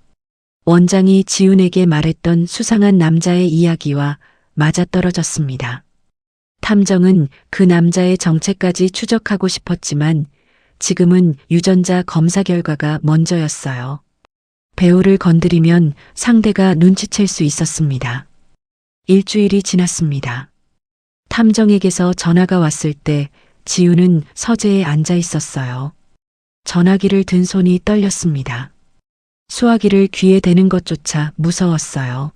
원장이 지훈에게 말했던 수상한 남자의 이야기와 맞아떨어졌습니다. 탐정은 그 남자의 정체까지 추적하고 싶었지만 지금은 유전자 검사 결과가 먼저였어요. 배우를 건드리면 상대가 눈치챌 수 있었습니다. 일주일이 지났습니다. 탐정에게서 전화가 왔을 때 지훈은 서재에 앉아 있었어요. 전화기를 든 손이 떨렸습니다. 수화기를 귀에 대는 것조차 무서웠어요.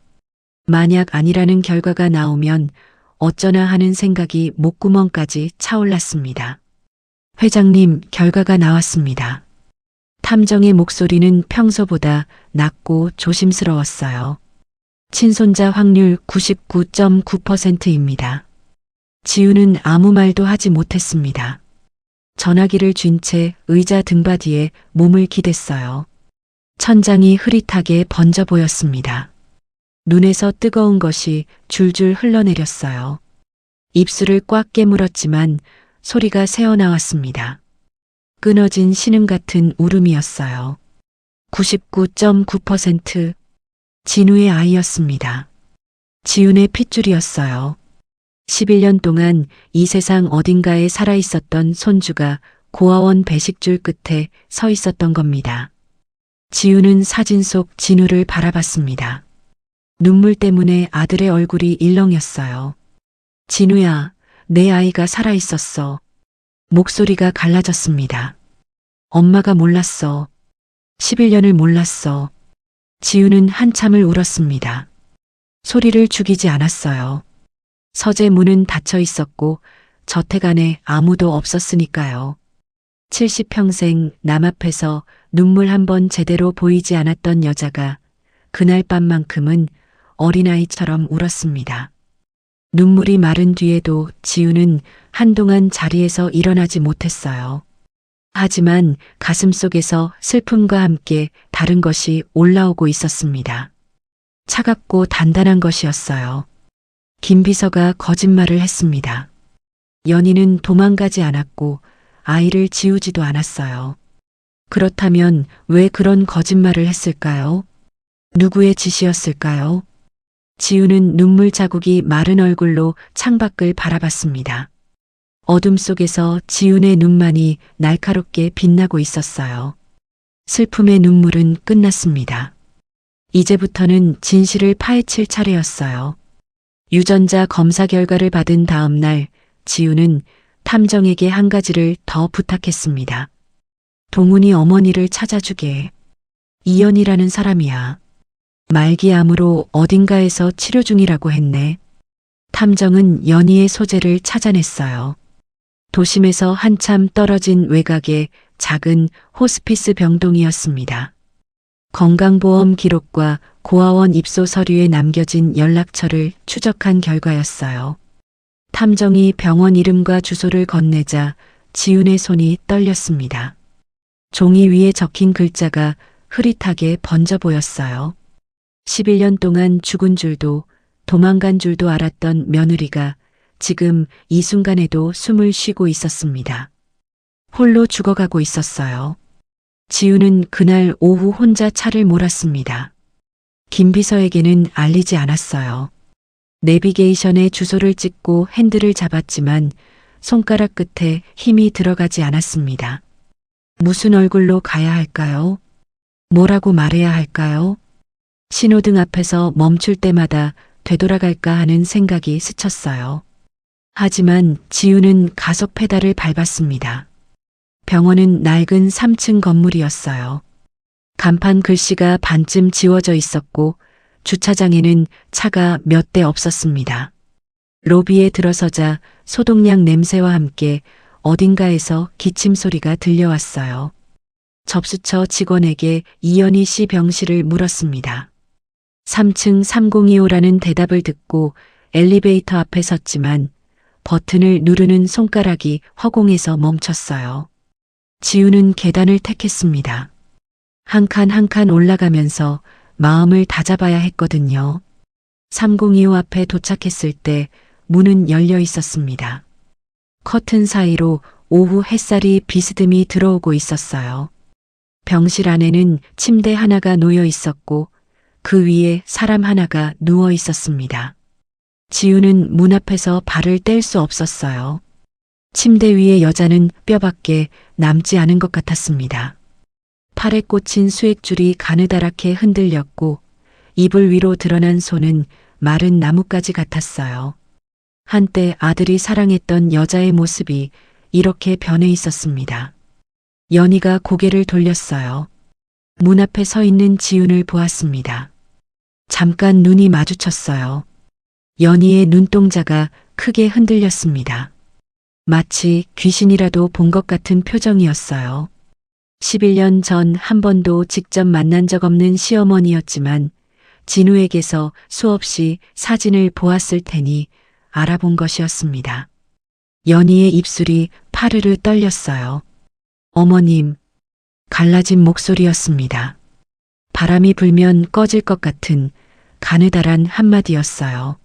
만약 아니라는 결과가 나오면 어쩌나 하는 생각이 목구멍까지 차올랐습니다. 회장님, 결과가 나왔습니다. 탐정의 목소리는 평소보다 낮고 조심스러웠어요. 친손자 확률 99.9%입니다. 지우는 아무 말도 하지 못했습니다. 전화기를 쥔 채 의자 등받이에 몸을 기댔어요. 천장이 흐릿하게 번져 보였습니다. 눈에서 뜨거운 것이 줄줄 흘러내렸어요. 입술을 꽉 깨물었지만 소리가 새어나왔습니다. 끊어진 신음 같은 울음이었어요. 99.9% 진우의 아이였습니다. 지훈의 핏줄이었어요. 11년 동안 이 세상 어딘가에 살아있었던 손주가 고아원 배식줄 끝에 서 있었던 겁니다. 지훈은 사진 속 진우를 바라봤습니다. 눈물 때문에 아들의 얼굴이 일렁였어요. 진우야, 내 아이가 살아있었어. 목소리가 갈라졌습니다. 엄마가 몰랐어. 11년을 몰랐어. 지우는 한참을 울었습니다. 소리를 죽이지 않았어요. 서재 문은 닫혀 있었고 저택 안에 아무도 없었으니까요. 70평생 남 앞에서 눈물 한 번 제대로 보이지 않았던 여자가 그날 밤만큼은 어린아이처럼 울었습니다. 눈물이 마른 뒤에도 지우는 한동안 자리에서 일어나지 못했어요. 하지만 가슴속에서 슬픔과 함께 다른 것이 올라오고 있었습니다. 차갑고 단단한 것이었어요. 김 비서가 거짓말을 했습니다. 연희는 도망가지 않았고 아이를 지우지도 않았어요. 그렇다면 왜 그런 거짓말을 했을까요? 누구의 짓이었을까요? 지우는 눈물 자국이 마른 얼굴로 창밖을 바라봤습니다. 어둠 속에서 지훈의 눈만이 날카롭게 빛나고 있었어요. 슬픔의 눈물은 끝났습니다. 이제부터는 진실을 파헤칠 차례였어요. 유전자 검사 결과를 받은 다음 날 지우는 탐정에게 한 가지를 더 부탁했습니다. 동훈이 어머니를 찾아주게. 이연이라는 사람이야. 말기암으로 어딘가에서 치료 중이라고 했네. 탐정은 연희의 소재를 찾아냈어요. 도심에서 한참 떨어진 외곽의 작은 호스피스 병동이었습니다. 건강보험 기록과 고아원 입소 서류에 남겨진 연락처를 추적한 결과였어요. 탐정이 병원 이름과 주소를 건네자 지훈의 손이 떨렸습니다. 종이 위에 적힌 글자가 흐릿하게 번져 보였어요. 11년 동안 죽은 줄도 도망간 줄도 알았던 며느리가 지금 이 순간에도 숨을 쉬고 있었습니다. 홀로 죽어가고 있었어요. 지우는 그날 오후 혼자 차를 몰았습니다. 김비서에게는 알리지 않았어요. 내비게이션에 주소를 찍고 핸들을 잡았지만 손가락 끝에 힘이 들어가지 않았습니다. 무슨 얼굴로 가야 할까요? 뭐라고 말해야 할까요? 신호등 앞에서 멈출 때마다 되돌아갈까 하는 생각이 스쳤어요. 하지만 지우는 가속 페달을 밟았습니다. 병원은 낡은 3층 건물이었어요. 간판 글씨가 반쯤 지워져 있었고 주차장에는 차가 몇 대 없었습니다. 로비에 들어서자 소독약 냄새와 함께 어딘가에서 기침 소리가 들려왔어요. 접수처 직원에게 이연희 씨 병실을 물었습니다. 3층 3025라는 대답을 듣고 엘리베이터 앞에 섰지만 버튼을 누르는 손가락이 허공에서 멈췄어요. 지우는 계단을 택했습니다. 한 칸 한 칸 올라가면서 마음을 다잡아야 했거든요. 3025 앞에 도착했을 때 문은 열려 있었습니다. 커튼 사이로 오후 햇살이 비스듬히 들어오고 있었어요. 병실 안에는 침대 하나가 놓여 있었고 그 위에 사람 하나가 누워 있었습니다. 지우는 문 앞에서 발을 뗄 수 없었어요. 침대 위의 여자는 뼈밖에 남지 않은 것 같았습니다. 팔에 꽂힌 수액줄이 가느다랗게 흔들렸고 이불 위로 드러난 손은 마른 나뭇가지 같았어요. 한때 아들이 사랑했던 여자의 모습이 이렇게 변해 있었습니다. 연희가 고개를 돌렸어요. 문 앞에 서 있는 지훈을 보았습니다. 잠깐 눈이 마주쳤어요. 연희의 눈동자가 크게 흔들렸습니다. 마치 귀신이라도 본 것 같은 표정이었어요. 11년 전 한 번도 직접 만난 적 없는 시어머니였지만 진우에게서 수없이 사진을 보았을 테니 알아본 것이었습니다. 연희의 입술이 파르르 떨렸어요. 어머님, 갈라진 목소리였습니다. 바람이 불면 꺼질 것 같은 가느다란 한마디였어요.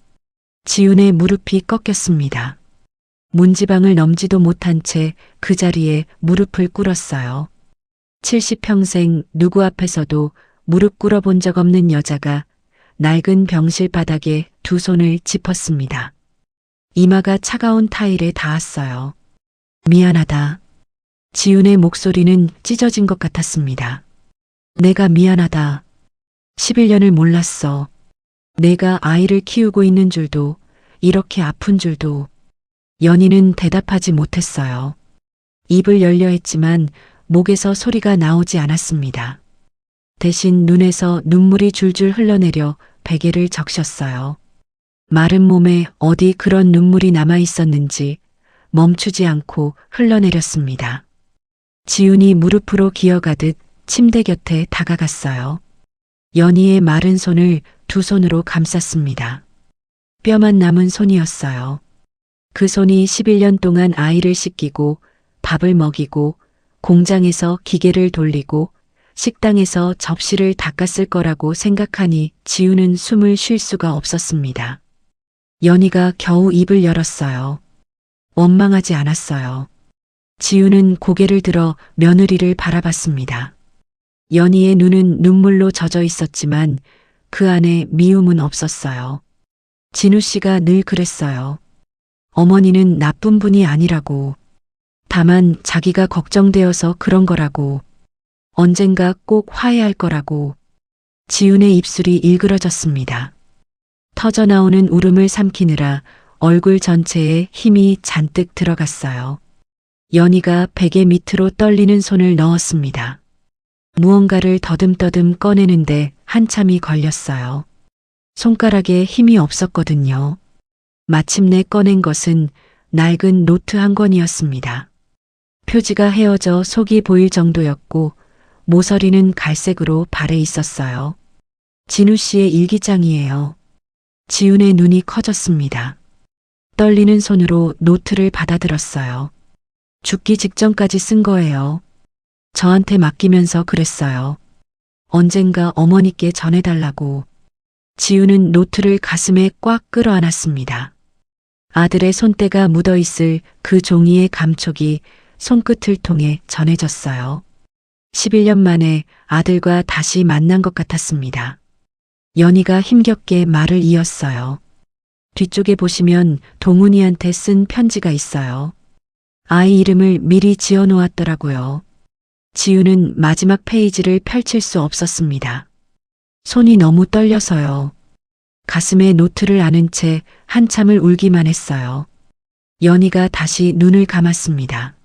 지훈의 무릎이 꺾였습니다. 문지방을 넘지도 못한 채 그 자리에 무릎을 꿇었어요. 70평생 누구 앞에서도 무릎 꿇어본 적 없는 여자가 낡은 병실 바닥에 두 손을 짚었습니다. 이마가 차가운 타일에 닿았어요. 미안하다. 지훈의 목소리는 찢어진 것 같았습니다. 내가 미안하다. 11년을 몰랐어. 내가 아이를 키우고 있는 줄도, 이렇게 아픈 줄도. 연희는 대답하지 못했어요. 입을 열려 했지만 목에서 소리가 나오지 않았습니다. 대신 눈에서 눈물이 줄줄 흘러내려 베개를 적셨어요. 마른 몸에 어디 그런 눈물이 남아 있었는지 멈추지 않고 흘러내렸습니다. 지훈이 무릎으로 기어가듯 침대 곁에 다가갔어요. 연희의 마른 손을 두 손으로 감쌌습니다. 뼈만 남은 손이었어요. 그 손이 11년 동안 아이를 씻기고 밥을 먹이고 공장에서 기계를 돌리고 식당에서 접시를 닦았을 거라고 생각하니 지우는 숨을 쉴 수가 없었습니다. 연희가 겨우 입을 열었어요. 원망하지 않았어요. 지우는 고개를 들어 며느리를 바라봤습니다. 연희의 눈은 눈물로 젖어 있었지만 그 안에 미움은 없었어요. 진우 씨가 늘 그랬어요. 어머니는 나쁜 분이 아니라고. 다만 자기가 걱정되어서 그런 거라고. 언젠가 꼭 화해할 거라고. 지훈의 입술이 일그러졌습니다. 터져나오는 울음을 삼키느라 얼굴 전체에 힘이 잔뜩 들어갔어요. 연희가 베개 밑으로 떨리는 손을 넣었습니다. 무언가를 더듬더듬 꺼내는데 한참이 걸렸어요. 손가락에 힘이 없었거든요. 마침내 꺼낸 것은 낡은 노트 한 권이었습니다. 표지가 헤어져 속이 보일 정도였고 모서리는 갈색으로 발해 있었어요. 진우 씨의 일기장이에요. 지훈의 눈이 커졌습니다. 떨리는 손으로 노트를 받아들었어요. 죽기 직전까지 쓴 거예요. 저한테 맡기면서 그랬어요. 언젠가 어머니께 전해달라고. 지훈은 노트를 가슴에 꽉 끌어안았습니다. 아들의 손때가 묻어있을 그 종이의 감촉이 손끝을 통해 전해졌어요. 11년 만에 아들과 다시 만난 것 같았습니다. 연희가 힘겹게 말을 이었어요. 뒤쪽에 보시면 동훈이한테 쓴 편지가 있어요. 아이 이름을 미리 지어 놓았더라고요. 지우는 마지막 페이지를 펼칠 수 없었습니다. 손이 너무 떨려서요. 가슴에 노트를 안은 채 한참을 울기만 했어요. 연희가 다시 눈을 감았습니다.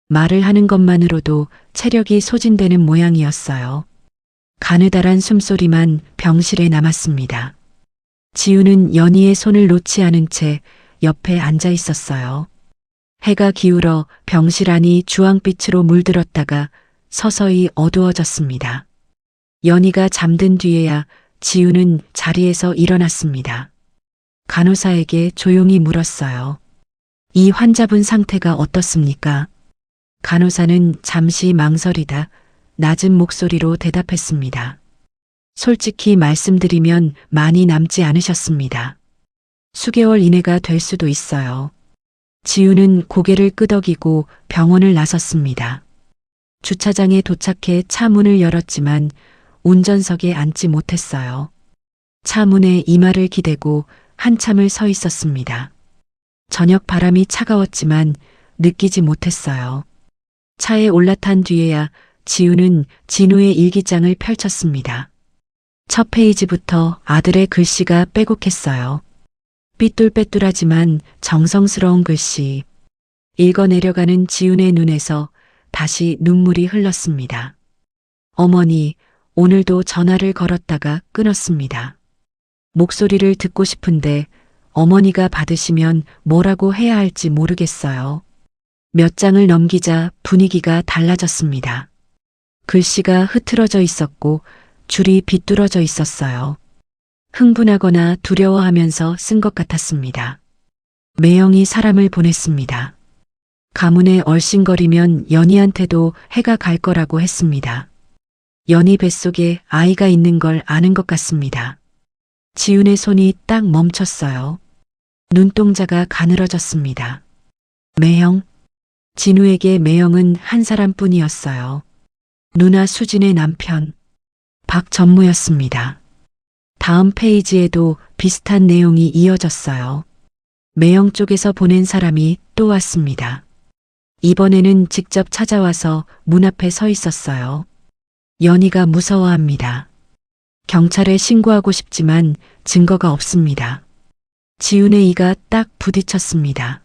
말을 하는 것만으로도 체력이 소진되는 모양이었어요. 가느다란 숨소리만 병실에 남았습니다. 지우는 연희의 손을 놓지 않은 채 옆에 앉아 있었어요. 해가 기울어 병실 안이 주황빛으로 물들었다가 서서히 어두워졌습니다. 연희가 잠든 뒤에야 지우는 자리에서 일어났습니다. 간호사에게 조용히 물었어요. 이 환자분 상태가 어떻습니까? 간호사는 잠시 망설이다 낮은 목소리로 대답했습니다. 솔직히 말씀드리면 많이 남지 않으셨습니다. 수개월 이내가 될 수도 있어요. 지우는 고개를 끄덕이고 병원을 나섰습니다. 주차장에 도착해 차 문을 열었지만 운전석에 앉지 못했어요. 차 문에 이마를 기대고 한참을 서 있었습니다. 저녁 바람이 차가웠지만 느끼지 못했어요. 차에 올라탄 뒤에야 지우는 진우의 일기장을 펼쳤습니다. 첫 페이지부터 아들의 글씨가 빼곡했어요. 삐뚤빼뚤하지만 정성스러운 글씨. 읽어내려가는 지훈의 눈에서 다시 눈물이 흘렀습니다. 어머니, 오늘도 전화를 걸었다가 끊었습니다. 목소리를 듣고 싶은데 어머니가 받으시면 뭐라고 해야 할지 모르겠어요. 몇 장을 넘기자 분위기가 달라졌습니다. 글씨가 흐트러져 있었고 줄이 비뚤어져 있었어요. 흥분하거나 두려워하면서 쓴 것 같았습니다. 매형이 사람을 보냈습니다. 가문에 얼씬거리면 연희한테도 해가 갈 거라고 했습니다. 연희 뱃속에 아이가 있는 걸 아는 것 같습니다. 지훈의 손이 딱 멈췄어요. 눈동자가 가늘어졌습니다. 매형? 진우에게 매형은 한 사람뿐이었어요. 누나 수진의 남편, 박전무였습니다. 다음 페이지에도 비슷한 내용이 이어졌어요. 매형 쪽에서 보낸 사람이 또 왔습니다. 이번에는 직접 찾아와서 문 앞에 서 있었어요. 연희가 무서워합니다. 경찰에 신고하고 싶지만 증거가 없습니다. 지훈의 이가 딱 부딪혔습니다.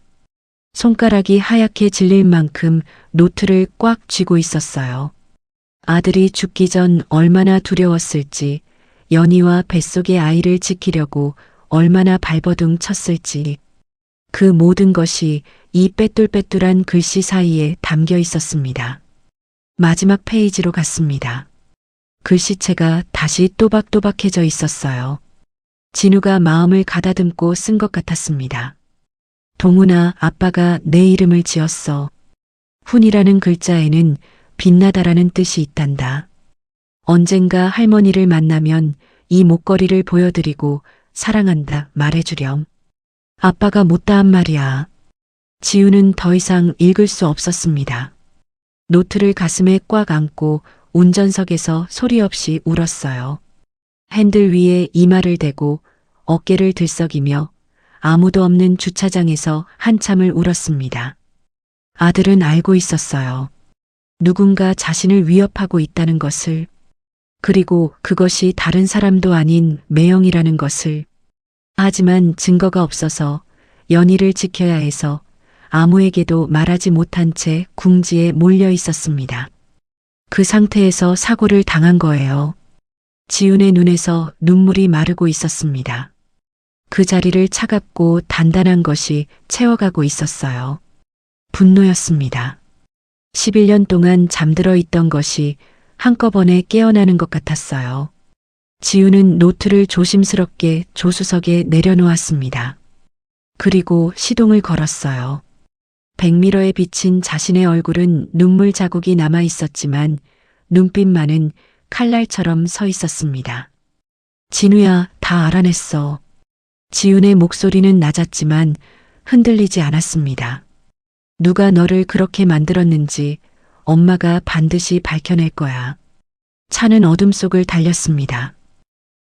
손가락이 하얗게 질릴 만큼 노트를 꽉 쥐고 있었어요. 아들이 죽기 전 얼마나 두려웠을지, 연희와 뱃속의 아이를 지키려고 얼마나 발버둥 쳤을지, 그 모든 것이 이 빼뚤빼뚤한 글씨 사이에 담겨 있었습니다. 마지막 페이지로 갔습니다. 글씨체가 다시 또박또박해져 있었어요. 진우가 마음을 가다듬고 쓴 것 같았습니다. 동훈아, 아빠가 내 이름을 지었어. 훈이라는 글자에는 빛나다라는 뜻이 있단다. 언젠가 할머니를 만나면 이 목걸이를 보여드리고 사랑한다 말해주렴. 아빠가 못다한 말이야. 지우는 더 이상 읽을 수 없었습니다. 노트를 가슴에 꽉 안고 운전석에서 소리 없이 울었어요. 핸들 위에 이마를 대고 어깨를 들썩이며 아무도 없는 주차장에서 한참을 울었습니다. 아들은 알고 있었어요. 누군가 자신을 위협하고 있다는 것을, 그리고 그것이 다른 사람도 아닌 매형이라는 것을. 하지만 증거가 없어서 연희를 지켜야 해서 아무에게도 말하지 못한 채 궁지에 몰려 있었습니다. 그 상태에서 사고를 당한 거예요. 지훈의 눈에서 눈물이 마르고 있었습니다. 그 자리를 차갑고 단단한 것이 채워가고 있었어요. 분노였습니다. 11년 동안 잠들어 있던 것이 한꺼번에 깨어나는 것 같았어요. 지훈은 노트를 조심스럽게 조수석에 내려놓았습니다. 그리고 시동을 걸었어요. 백미러에 비친 자신의 얼굴은 눈물 자국이 남아 있었지만 눈빛만은 칼날처럼 서 있었습니다. 진우야, 다 알아냈어. 지훈의 목소리는 낮았지만 흔들리지 않았습니다. 누가 너를 그렇게 만들었는지 엄마가 반드시 밝혀낼 거야. 차는 어둠 속을 달렸습니다.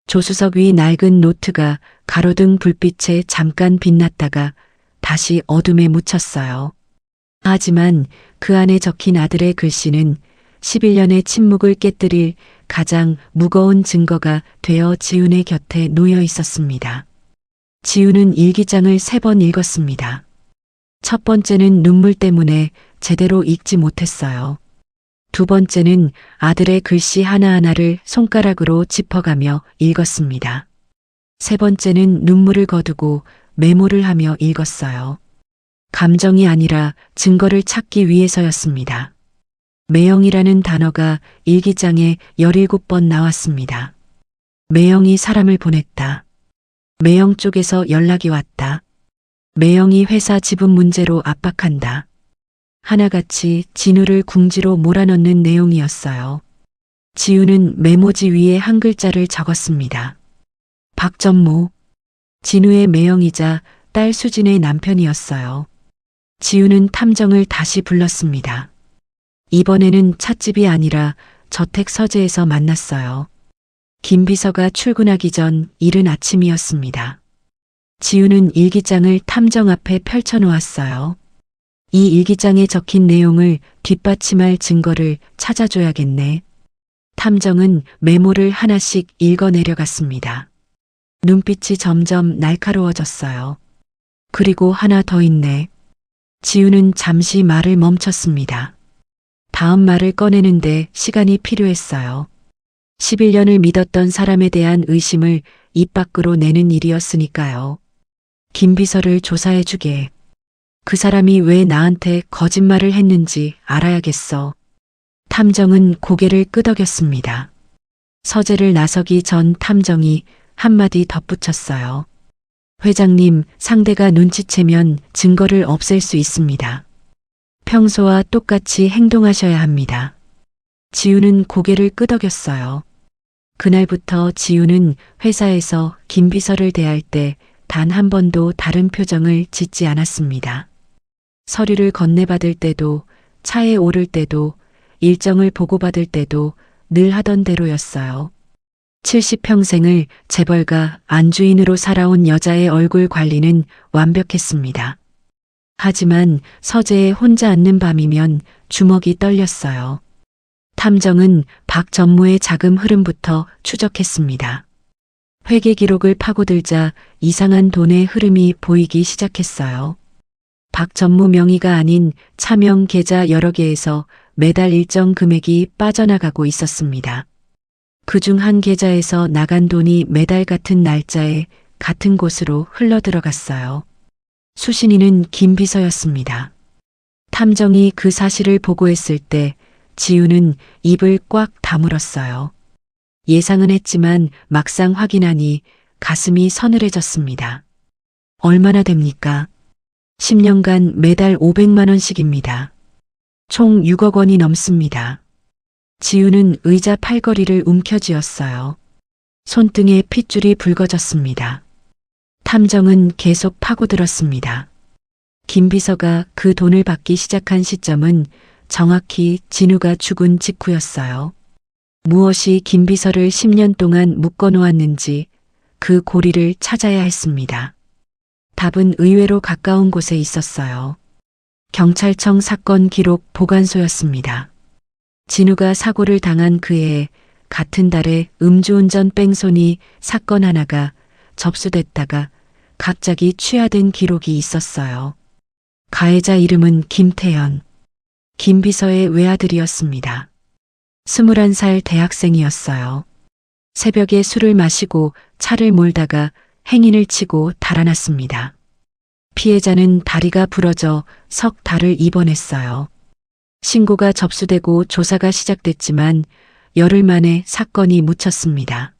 조수석 위 낡은 노트가 가로등 불빛에 잠깐 빛났다가 다시 어둠에 묻혔어요. 하지만 그 안에 적힌 아들의 글씨는 11년의 침묵을 깨뜨릴 가장 무거운 증거가 되어 지훈의 곁에 놓여 있었습니다. 지훈은 일기장을 3번 읽었습니다. 첫 번째는 눈물 때문에 제대로 읽지 못했어요. 두 번째는 아들의 글씨 하나하나를 손가락으로 짚어가며 읽었습니다. 세 번째는 눈물을 거두고 메모를 하며 읽었어요. 감정이 아니라 증거를 찾기 위해서였습니다. 매형이라는 단어가 일기장에 17번 나왔습니다. 매형이 사람을 보냈다. 매형 쪽에서 연락이 왔다. 매형이 회사 지분 문제로 압박한다. 하나같이 진우를 궁지로 몰아넣는 내용이었어요. 지우는 메모지 위에 한 글자를 적었습니다. 박전모. 진우의 매형이자 딸 수진의 남편이었어요. 지우는 탐정을 다시 불렀습니다. 이번에는 찻집이 아니라 저택 서재에서 만났어요. 김 비서가 출근하기 전 이른 아침이었습니다. 지우는 일기장을 탐정 앞에 펼쳐놓았어요. 이 일기장에 적힌 내용을 뒷받침할 증거를 찾아줘야겠네. 탐정은 메모를 하나씩 읽어내려갔습니다. 눈빛이 점점 날카로워졌어요. 그리고 하나 더 있네. 지우는 잠시 말을 멈췄습니다. 다음 말을 꺼내는데 시간이 필요했어요. 11년을 믿었던 사람에 대한 의심을 입 밖으로 내는 일이었으니까요. 김 비서를 조사해주게. 그 사람이 왜 나한테 거짓말을 했는지 알아야겠어. 탐정은 고개를 끄덕였습니다. 서재를 나서기 전 탐정이 한마디 덧붙였어요. 회장님, 상대가 눈치채면 증거를 없앨 수 있습니다. 평소와 똑같이 행동하셔야 합니다. 지우는 고개를 끄덕였어요. 그날부터 지우는 회사에서 김 비서를 대할 때 단 한 번도 다른 표정을 짓지 않았습니다. 서류를 건네받을 때도, 차에 오를 때도, 일정을 보고받을 때도 늘 하던 대로였어요. 70평생을 재벌가 안주인으로 살아온 여자의 얼굴 관리는 완벽했습니다. 하지만 서재에 혼자 앉는 밤이면 주먹이 떨렸어요. 탐정은 박 전무의 자금 흐름부터 추적했습니다. 회계 기록을 파고들자 이상한 돈의 흐름이 보이기 시작했어요. 박 전무 명의가 아닌 차명 계좌 여러 개에서 매달 일정 금액이 빠져나가고 있었습니다. 그중 한 계좌에서 나간 돈이 매달 같은 날짜에 같은 곳으로 흘러들어갔어요. 수신인은 김 비서였습니다. 탐정이 그 사실을 보고했을 때 지우는 입을 꽉 다물었어요. 예상은 했지만 막상 확인하니 가슴이 서늘해졌습니다. 얼마나 됩니까? 10년간 매달 500만 원씩입니다. 총 6억 원이 넘습니다. 지우는 의자 팔걸이를 움켜쥐었어요. 손등에 핏줄이 붉어졌습니다. 탐정은 계속 파고들었습니다. 김 비서가 그 돈을 받기 시작한 시점은 정확히 진우가 죽은 직후였어요. 무엇이 김 비서를 10년 동안 묶어놓았는지 그 고리를 찾아야 했습니다. 답은 의외로 가까운 곳에 있었어요. 경찰청 사건 기록 보관소였습니다. 진우가 사고를 당한 그해 같은 달에 음주운전 뺑소니 사건 하나가 접수됐다가 갑자기 취하된 기록이 있었어요. 가해자 이름은 김태현. 김 비서의 외아들이었습니다. 21살 대학생이었어요. 새벽에 술을 마시고 차를 몰다가 행인을 치고 달아났습니다. 피해자는 다리가 부러져 석 달을 입원했어요. 신고가 접수되고 조사가 시작됐지만 열흘 만에 사건이 묻혔습니다.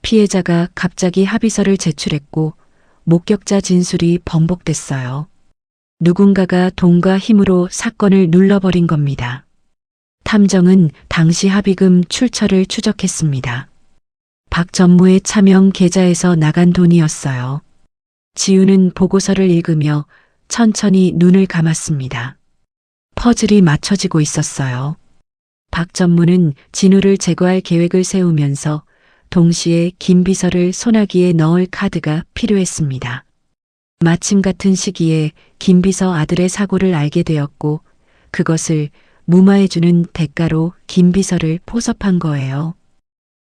피해자가 갑자기 합의서를 제출했고 목격자 진술이 번복됐어요. 누군가가 돈과 힘으로 사건을 눌러버린 겁니다. 탐정은 당시 합의금 출처를 추적했습니다. 박 전무의 차명 계좌에서 나간 돈이었어요. 지우는 보고서를 읽으며 천천히 눈을 감았습니다. 퍼즐이 맞춰지고 있었어요. 박 전무는 진우를 제거할 계획을 세우면서 동시에 김 비서를 소나기에 넣을 카드가 필요했습니다. 마침 같은 시기에 김 비서 아들의 사고를 알게 되었고 그것을 무마해주는 대가로 김 비서를 포섭한 거예요.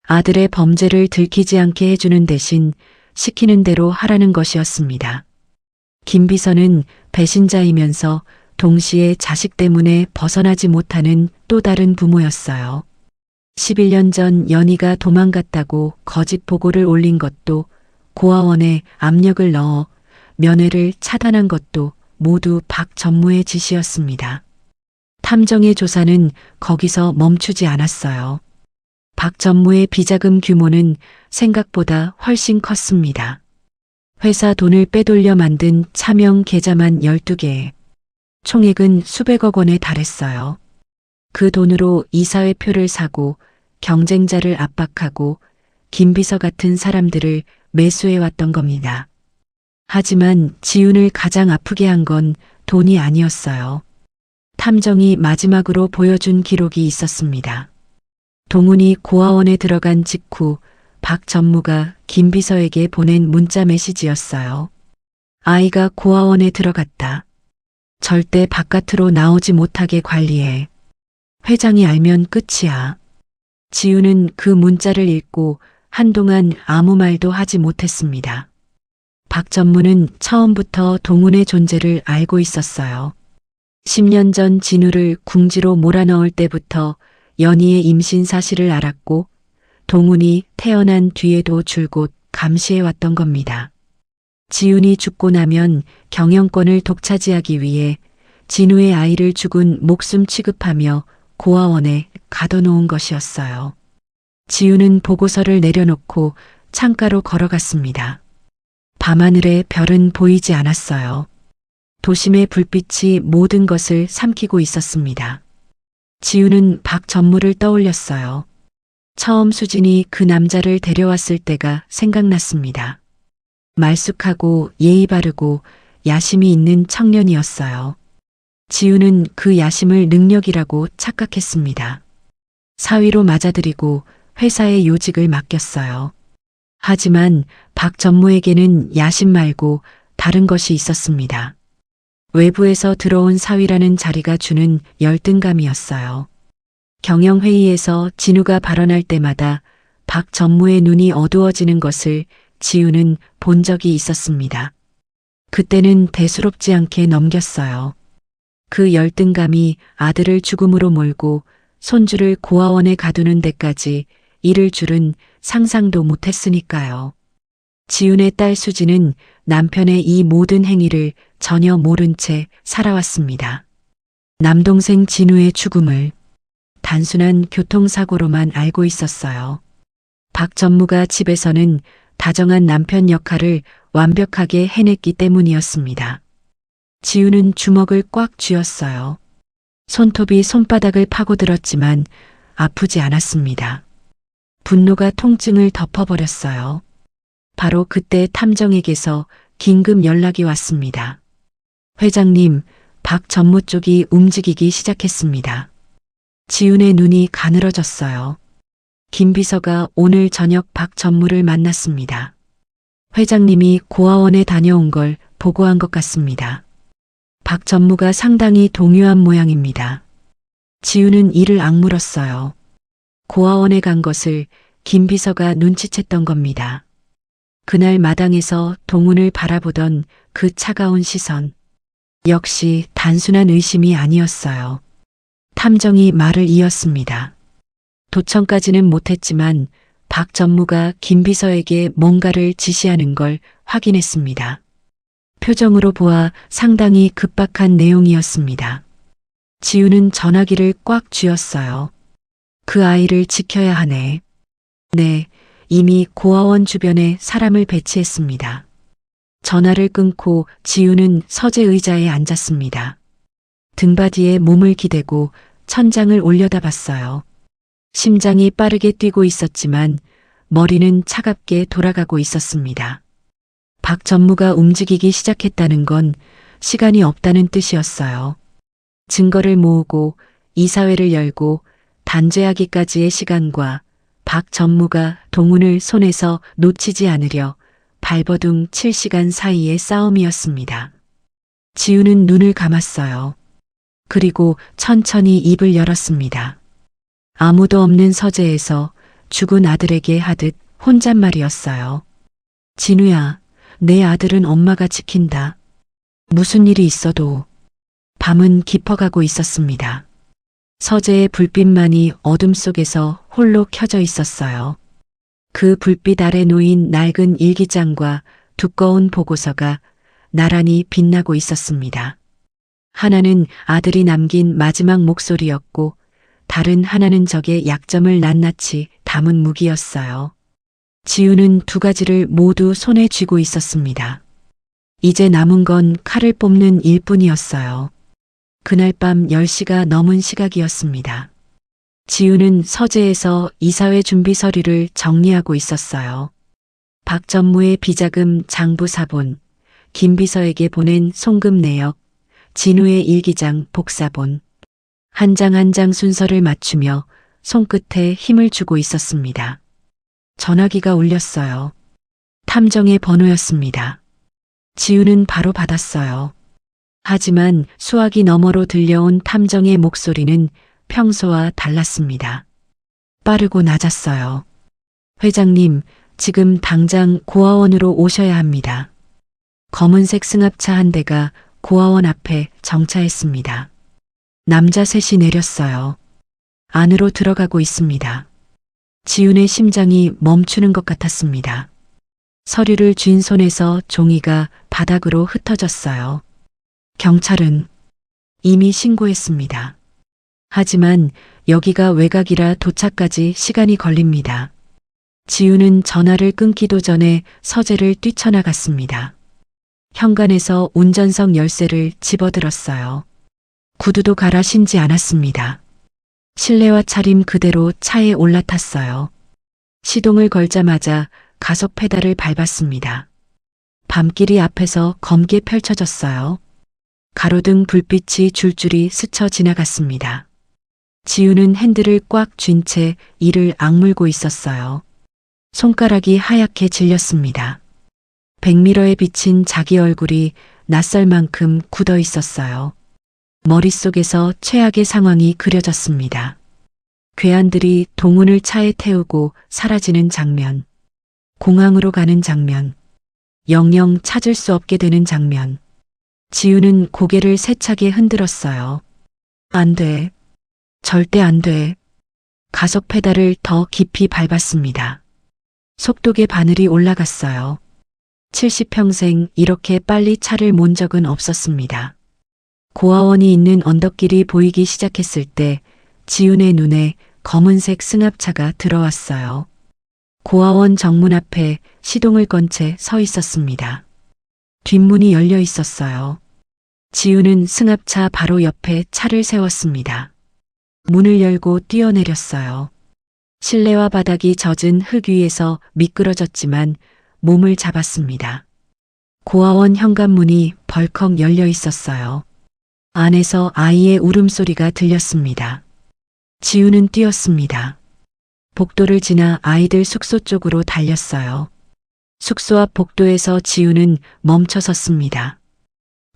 아들의 범죄를 들키지 않게 해주는 대신 시키는 대로 하라는 것이었습니다. 김 비서는 배신자이면서 동시에 자식 때문에 벗어나지 못하는 또 다른 부모였어요. 11년 전 연희가 도망갔다고 거짓 보고를 올린 것도 고아원에 압력을 넣어 면회를 차단한 것도 모두 박 전무의 지시였습니다. 탐정의 조사는 거기서 멈추지 않았어요. 박 전무의 비자금 규모는 생각보다 훨씬 컸습니다. 회사 돈을 빼돌려 만든 차명 계좌만 12개. 총액은 수백억 원에 달했어요. 그 돈으로 이사회표를 사고 경쟁자를 압박하고 김 비서 같은 사람들을 매수해왔던 겁니다. 하지만 지훈을 가장 아프게 한 건 돈이 아니었어요. 탐정이 마지막으로 보여준 기록이 있었습니다. 동훈이 고아원에 들어간 직후 박 전무가 김 비서에게 보낸 문자 메시지였어요. 아이가 고아원에 들어갔다. 절대 바깥으로 나오지 못하게 관리해. 회장이 알면 끝이야. 지우는 그 문자를 읽고 한동안 아무 말도 하지 못했습니다. 박 전무는 처음부터 동훈의 존재를 알고 있었어요. 10년 전 진우를 궁지로 몰아넣을 때부터 연희의 임신 사실을 알았고 동훈이 태어난 뒤에도 줄곧 감시해왔던 겁니다. 지훈이 죽고 나면 경영권을 독차지하기 위해 진우의 아이를 죽은 목숨 취급하며 고아원에 가둬놓은 것이었어요. 지훈은 보고서를 내려놓고 창가로 걸어갔습니다. 밤하늘에 별은 보이지 않았어요. 도심의 불빛이 모든 것을 삼키고 있었습니다. 지훈은 박 전무를 떠올렸어요. 처음 수진이 그 남자를 데려왔을 때가 생각났습니다. 말쑥하고 예의 바르고 야심이 있는 청년이었어요. 지우는 그 야심을 능력이라고 착각했습니다. 사위로 맞아들이고 회사의 요직을 맡겼어요. 하지만 박 전무에게는 야심 말고 다른 것이 있었습니다. 외부에서 들어온 사위라는 자리가 주는 열등감이었어요. 경영회의에서 진우가 발언할 때마다 박 전무의 눈이 어두워지는 것을 지우는 본 적이 있었습니다. 그때는 대수롭지 않게 넘겼어요. 그 열등감이 아들을 죽음으로 몰고 손주를 고아원에 가두는 데까지 이를 줄은 상상도 못했으니까요. 지훈의 딸 수지는 남편의 이 모든 행위를 전혀 모른 채 살아왔습니다. 남동생 진우의 죽음을 단순한 교통사고로만 알고 있었어요. 박 전무가 집에서는 다정한 남편 역할을 완벽하게 해냈기 때문이었습니다. 지우는 주먹을 꽉 쥐었어요. 손톱이 손바닥을 파고들었지만 아프지 않았습니다. 분노가 통증을 덮어버렸어요. 바로 그때 탐정에게서 긴급 연락이 왔습니다. 회장님, 박 전무 쪽이 움직이기 시작했습니다. 지훈의 눈이 가늘어졌어요. 김 비서가 오늘 저녁 박 전무를 만났습니다. 회장님이 고아원에 다녀온 걸 보고한 것 같습니다. 박 전무가 상당히 동요한 모양입니다. 지우는 이를 악물었어요. 고아원에 간 것을 김 비서가 눈치챘던 겁니다. 그날 마당에서 동훈을 바라보던 그 차가운 시선. 역시 단순한 의심이 아니었어요. 탐정이 말을 이었습니다. 도청까지는 못했지만 박 전무가 김 비서에게 뭔가를 지시하는 걸 확인했습니다. 표정으로 보아 상당히 급박한 내용이었습니다. 지우는 전화기를 꽉 쥐었어요. 그 아이를 지켜야 하네. 네, 이미 고아원 주변에 사람을 배치했습니다. 전화를 끊고 지우는 서재 의자에 앉았습니다. 등받이에 몸을 기대고 천장을 올려다봤어요. 심장이 빠르게 뛰고 있었지만 머리는 차갑게 돌아가고 있었습니다. 박 전무가 움직이기 시작했다는 건 시간이 없다는 뜻이었어요. 증거를 모으고 이사회를 열고 단죄하기까지의 시간과 박 전무가 동훈을 손에서 놓치지 않으려 발버둥 칠 시간 사이의 싸움이었습니다. 지우는 눈을 감았어요. 그리고 천천히 입을 열었습니다. 아무도 없는 서재에서 죽은 아들에게 하듯 혼잣말이었어요. 진우야, 내 아들은 엄마가 지킨다. 무슨 일이 있어도. 밤은 깊어가고 있었습니다. 서재의 불빛만이 어둠 속에서 홀로 켜져 있었어요. 그 불빛 아래 놓인 낡은 일기장과 두꺼운 보고서가 나란히 빛나고 있었습니다. 하나는 아들이 남긴 마지막 목소리였고 다른 하나는 적의 약점을 낱낱이 담은 무기였어요. 지우는 두 가지를 모두 손에 쥐고 있었습니다. 이제 남은 건 칼을 뽑는 일뿐이었어요. 그날 밤 10시가 넘은 시각이었습니다. 지우는 서재에서 이사회 준비 서류를 정리하고 있었어요. 박 전무의 비자금 장부 사본, 김 비서에게 보낸 송금 내역, 진우의 일기장 복사본, 한 장 한 장 순서를 맞추며 손끝에 힘을 주고 있었습니다. 전화기가 울렸어요. 탐정의 번호였습니다. 지우는 바로 받았어요. 하지만 수화기 너머로 들려온 탐정의 목소리는 평소와 달랐습니다. 빠르고 낮았어요. 회장님, 지금 당장 고아원으로 오셔야 합니다. 검은색 승합차 한 대가 고아원 앞에 정차했습니다. 남자 셋이 내렸어요. 안으로 들어가고 있습니다. 지훈의 심장이 멈추는 것 같았습니다. 서류를 쥔 손에서 종이가 바닥으로 흩어졌어요. 경찰은 이미 신고했습니다. 하지만 여기가 외곽이라 도착까지 시간이 걸립니다. 지훈은 전화를 끊기도 전에 서재를 뛰쳐나갔습니다. 현관에서 운전석 열쇠를 집어들었어요. 구두도 갈아 신지 않았습니다. 실내화 차림 그대로 차에 올라탔어요. 시동을 걸자마자 가속 페달을 밟았습니다. 밤길이 앞에서 검게 펼쳐졌어요. 가로등 불빛이 줄줄이 스쳐 지나갔습니다. 지우는 핸들을 꽉 쥔 채 이를 악물고 있었어요. 손가락이 하얗게 질렸습니다. 백미러에 비친 자기 얼굴이 낯설 만큼 굳어 있었어요. 머릿속에서 최악의 상황이 그려졌습니다. 괴한들이 동훈을 차에 태우고 사라지는 장면. 공항으로 가는 장면. 영영 찾을 수 없게 되는 장면. 지우는 고개를 세차게 흔들었어요. 안 돼. 절대 안 돼. 가속 페달을 더 깊이 밟았습니다. 속도계 바늘이 올라갔어요. 70평생 이렇게 빨리 차를 몬 적은 없었습니다. 고아원이 있는 언덕길이 보이기 시작했을 때 지훈의 눈에 검은색 승합차가 들어왔어요. 고아원 정문 앞에 시동을 건 채 서 있었습니다. 뒷문이 열려 있었어요. 지훈은 승합차 바로 옆에 차를 세웠습니다. 문을 열고 뛰어내렸어요. 실내와 바닥이 젖은 흙 위에서 미끄러졌지만 몸을 잡았습니다. 고아원 현관문이 벌컥 열려 있었어요. 안에서 아이의 울음소리가 들렸습니다. 지우는 뛰었습니다. 복도를 지나 아이들 숙소 쪽으로 달렸어요. 숙소 앞 복도에서 지우는 멈춰 섰습니다.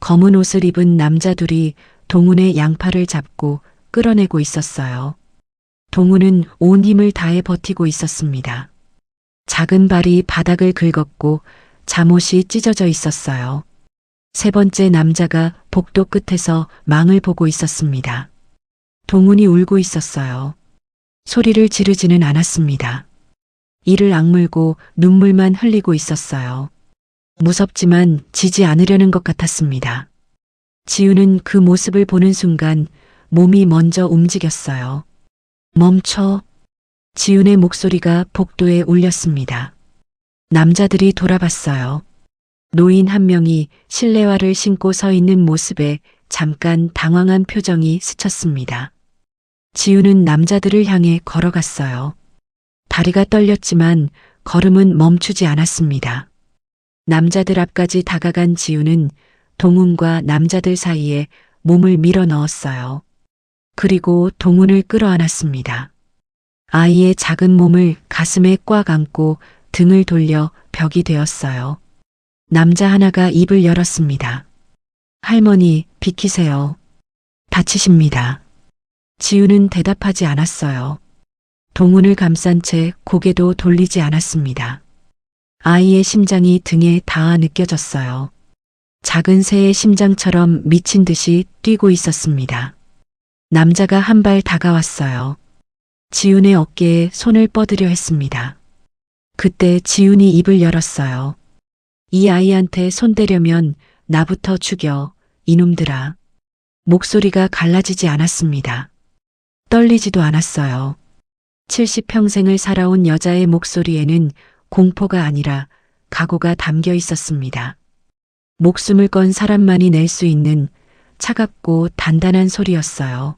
검은 옷을 입은 남자 둘이 동훈의 양팔을 잡고 끌어내고 있었어요. 동훈은 온 힘을 다해 버티고 있었습니다. 작은 발이 바닥을 긁었고 잠옷이 찢어져 있었어요. 세 번째 남자가 복도 끝에서 망을 보고 있었습니다. 동훈이 울고 있었어요. 소리를 지르지는 않았습니다. 이를 악물고 눈물만 흘리고 있었어요. 무섭지만 지지 않으려는 것 같았습니다. 지우는 그 모습을 보는 순간 몸이 먼저 움직였어요. 멈춰. 지훈의 목소리가 복도에 울렸습니다. 남자들이 돌아봤어요. 노인 한 명이 실내화를 신고 서 있는 모습에 잠깐 당황한 표정이 스쳤습니다. 지훈은 남자들을 향해 걸어갔어요. 다리가 떨렸지만 걸음은 멈추지 않았습니다. 남자들 앞까지 다가간 지훈은 동훈과 남자들 사이에 몸을 밀어 넣었어요. 그리고 동훈을 끌어안았습니다. 아이의 작은 몸을 가슴에 꽉 안고 등을 돌려 벽이 되었어요. 남자 하나가 입을 열었습니다. 할머니, 비키세요. 다치십니다. 지우는 대답하지 않았어요. 동훈을 감싼 채 고개도 돌리지 않았습니다. 아이의 심장이 등에 닿아 느껴졌어요. 작은 새의 심장처럼 미친 듯이 뛰고 있었습니다. 남자가 한 발 다가왔어요. 지훈의 어깨에 손을 뻗으려 했습니다. 그때 지훈이 입을 열었어요. 이 아이한테 손대려면 나부터 죽여, 이놈들아. 목소리가 갈라지지 않았습니다. 떨리지도 않았어요. 70평생을 살아온 여자의 목소리에는 공포가 아니라 각오가 담겨 있었습니다. 목숨을 건 사람만이 낼 수 있는 차갑고 단단한 소리였어요.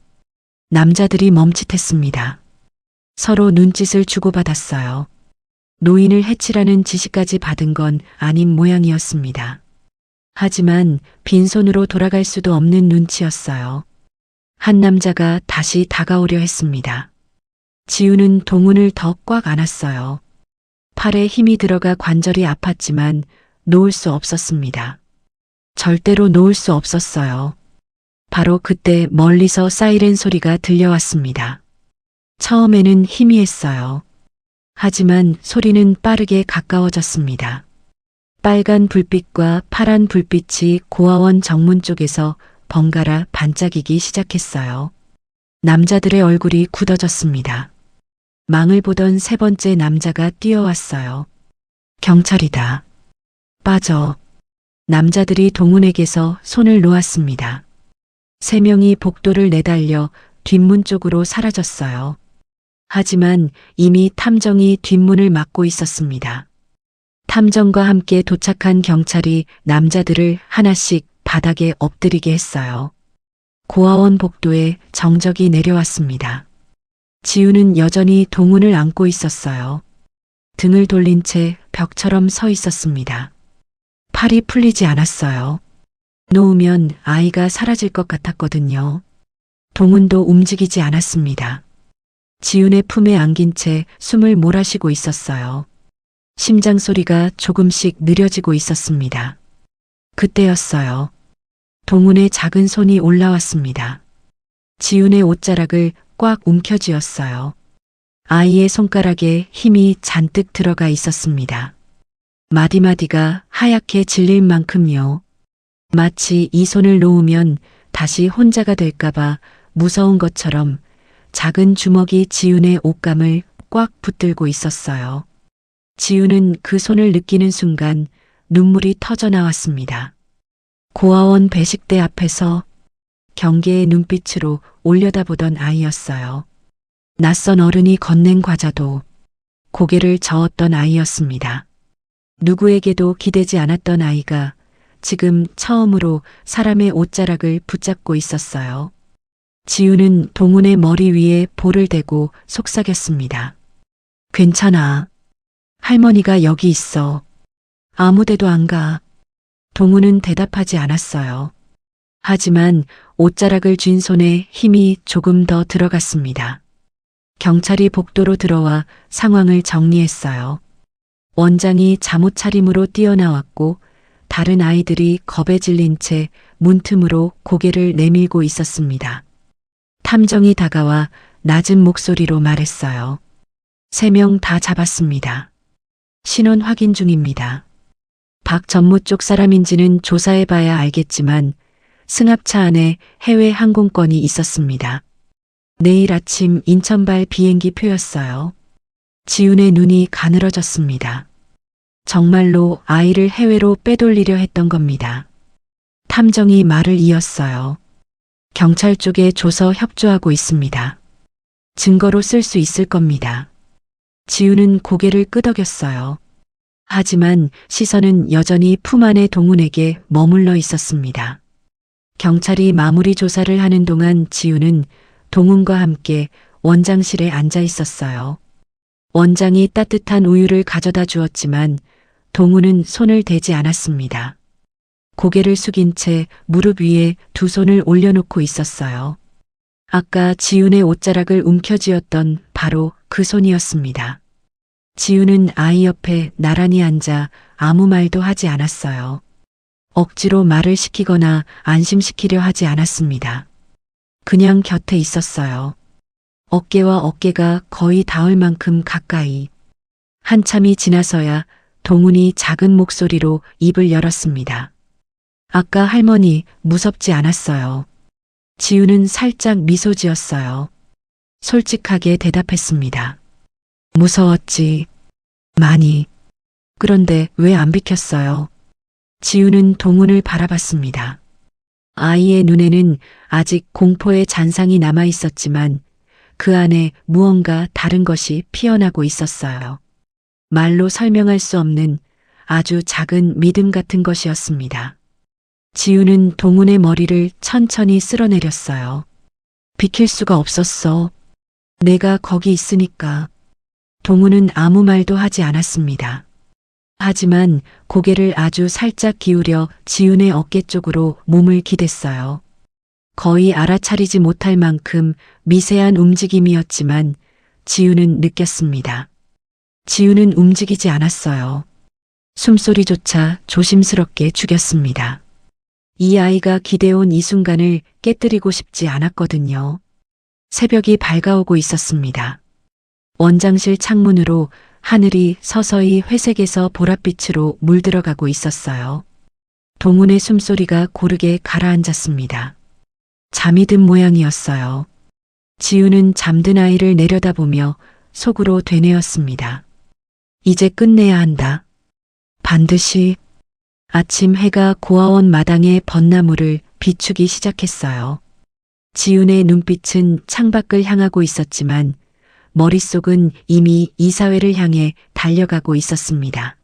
남자들이 멈칫했습니다. 서로 눈짓을 주고받았어요. 노인을 해치라는 지시까지 받은 건 아닌 모양이었습니다. 하지만 빈손으로 돌아갈 수도 없는 눈치였어요. 한 남자가 다시 다가오려 했습니다. 지우는 동훈을 더 꽉 안았어요. 팔에 힘이 들어가 관절이 아팠지만 놓을 수 없었습니다. 절대로 놓을 수 없었어요. 바로 그때 멀리서 사이렌 소리가 들려왔습니다. 처음에는 희미했어요. 하지만 소리는 빠르게 가까워졌습니다. 빨간 불빛과 파란 불빛이 고아원 정문 쪽에서 번갈아 반짝이기 시작했어요. 남자들의 얼굴이 굳어졌습니다. 망을 보던 세 번째 남자가 뛰어왔어요. 경찰이다. 빠져. 남자들이 동훈에게서 손을 놓았습니다. 세 명이 복도를 내달려 뒷문 쪽으로 사라졌어요. 하지만 이미 탐정이 뒷문을 막고 있었습니다. 탐정과 함께 도착한 경찰이 남자들을 하나씩 바닥에 엎드리게 했어요. 고아원 복도에 정적이 내려왔습니다. 지우는 여전히 동훈을 안고 있었어요. 등을 돌린 채 벽처럼 서 있었습니다. 팔이 풀리지 않았어요. 놓으면 아이가 사라질 것 같았거든요. 동훈도 움직이지 않았습니다. 지훈의 품에 안긴 채 숨을 몰아쉬고 있었어요. 심장 소리가 조금씩 느려지고 있었습니다. 그때였어요. 동훈의 작은 손이 올라왔습니다. 지훈의 옷자락을 꽉 움켜쥐었어요. 아이의 손가락에 힘이 잔뜩 들어가 있었습니다. 마디마디가 하얗게 질릴 만큼요. 마치 이 손을 놓으면 다시 혼자가 될까봐 무서운 것처럼 작은 주먹이 지훈의 옷감을 꽉 붙들고 있었어요. 지훈은 그 손을 느끼는 순간 눈물이 터져 나왔습니다. 고아원 배식대 앞에서 경계의 눈빛으로 올려다보던 아이였어요. 낯선 어른이 건넨 과자도 고개를 저었던 아이였습니다. 누구에게도 기대지 않았던 아이가 지금 처음으로 사람의 옷자락을 붙잡고 있었어요. 지우는 동훈의 머리 위에 볼을 대고 속삭였습니다. 괜찮아. 할머니가 여기 있어. 아무데도 안 가. 동훈은 대답하지 않았어요. 하지만 옷자락을 쥔 손에 힘이 조금 더 들어갔습니다. 경찰이 복도로 들어와 상황을 정리했어요. 원장이 잠옷 차림으로 뛰어나왔고 다른 아이들이 겁에 질린 채 문틈으로 고개를 내밀고 있었습니다. 탐정이 다가와 낮은 목소리로 말했어요. 3명 다 잡았습니다. 신원 확인 중입니다. 박 전무 쪽 사람인지는 조사해봐야 알겠지만 승합차 안에 해외 항공권이 있었습니다. 내일 아침 인천발 비행기 표였어요. 지훈의 눈이 가늘어졌습니다. 정말로 아이를 해외로 빼돌리려 했던 겁니다. 탐정이 말을 이었어요. 경찰 쪽에 조서 협조하고 있습니다. 증거로 쓸 수 있을 겁니다. 지훈은 고개를 끄덕였어요. 하지만 시선은 여전히 품 안의 동훈에게 머물러 있었습니다. 경찰이 마무리 조사를 하는 동안 지훈은 동훈과 함께 원장실에 앉아 있었어요. 원장이 따뜻한 우유를 가져다 주었지만 동훈은 손을 대지 않았습니다. 고개를 숙인 채 무릎 위에 두 손을 올려놓고 있었어요. 아까 지훈의 옷자락을 움켜쥐었던 바로 그 손이었습니다. 지훈은 아이 옆에 나란히 앉아 아무 말도 하지 않았어요. 억지로 말을 시키거나 안심시키려 하지 않았습니다. 그냥 곁에 있었어요. 어깨와 어깨가 거의 닿을 만큼 가까이. 한참이 지나서야 동훈이 작은 목소리로 입을 열었습니다. 아까 할머니 무섭지 않았어요. 지훈은 살짝 미소 지었어요. 솔직하게 대답했습니다. 무서웠지. 많이. 그런데 왜 안 비켰어요? 지훈은 동훈을 바라봤습니다. 아이의 눈에는 아직 공포의 잔상이 남아 있었지만 그 안에 무언가 다른 것이 피어나고 있었어요. 말로 설명할 수 없는 아주 작은 믿음 같은 것이었습니다. 지훈은 동훈의 머리를 천천히 쓸어내렸어요. 비킬 수가 없었어. 내가 거기 있으니까. 동훈은 아무 말도 하지 않았습니다. 하지만 고개를 아주 살짝 기울여 지훈의 어깨 쪽으로 몸을 기댔어요. 거의 알아차리지 못할 만큼 미세한 움직임이었지만 지훈은 느꼈습니다. 지훈은 움직이지 않았어요. 숨소리조차 조심스럽게 죽였습니다. 이 아이가 기대온 이 순간을 깨뜨리고 싶지 않았거든요. 새벽이 밝아오고 있었습니다. 원장실 창문으로 하늘이 서서히 회색에서 보랏빛으로 물들어가고 있었어요. 동훈의 숨소리가 고르게 가라앉았습니다. 잠이 든 모양이었어요. 지훈은 잠든 아이를 내려다보며 속으로 되뇌었습니다. 이제 끝내야 한다. 반드시. 아침 해가 고아원 마당의 벚나무를 비추기 시작했어요. 지훈의 눈빛은 창밖을 향하고 있었지만 머릿속은 이미 이사회를 향해 달려가고 있었습니다.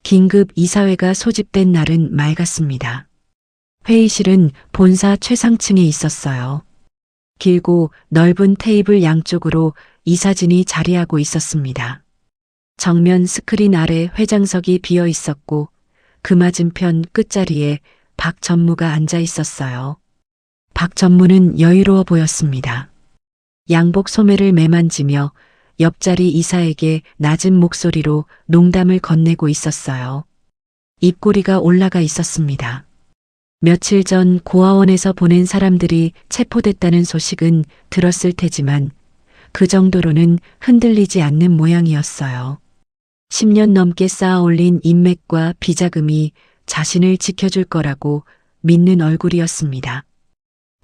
긴급 이사회가 소집된 날은 맑았습니다. 회의실은 본사 최상층에 있었어요. 길고 넓은 테이블 양쪽으로 이사진이 자리하고 있었습니다. 정면 스크린 아래 회장석이 비어 있었고 그 맞은편 끝자리에 박 전무가 앉아 있었어요. 박 전무는 여유로워 보였습니다. 양복 소매를 매만지며 옆자리 이사에게 낮은 목소리로 농담을 건네고 있었어요. 입꼬리가 올라가 있었습니다. 며칠 전 고아원에서 보낸 사람들이 체포됐다는 소식은 들었을 테지만 그 정도로는 흔들리지 않는 모양이었어요. 10년 넘게 쌓아 올린 인맥과 비자금이 자신을 지켜줄 거라고 믿는 얼굴이었습니다.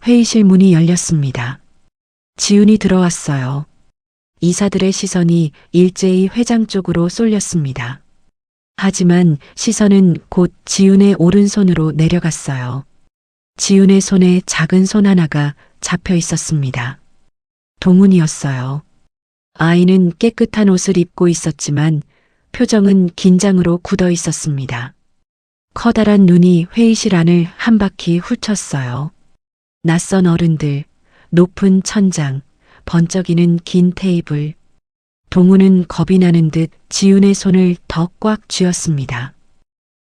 회의실 문이 열렸습니다. 지훈이 들어왔어요. 이사들의 시선이 일제히 회장 쪽으로 쏠렸습니다. 하지만 시선은 곧 지훈의 오른손으로 내려갔어요. 지훈의 손에 작은 손 하나가 잡혀 있었습니다. 동훈이었어요. 아이는 깨끗한 옷을 입고 있었지만 표정은 긴장으로 굳어 있었습니다. 커다란 눈이 회의실 안을 한 바퀴 훑었어요. 낯선 어른들, 높은 천장, 번쩍이는 긴 테이블. 동훈은 겁이 나는 듯 지훈의 손을 더 꽉 쥐었습니다.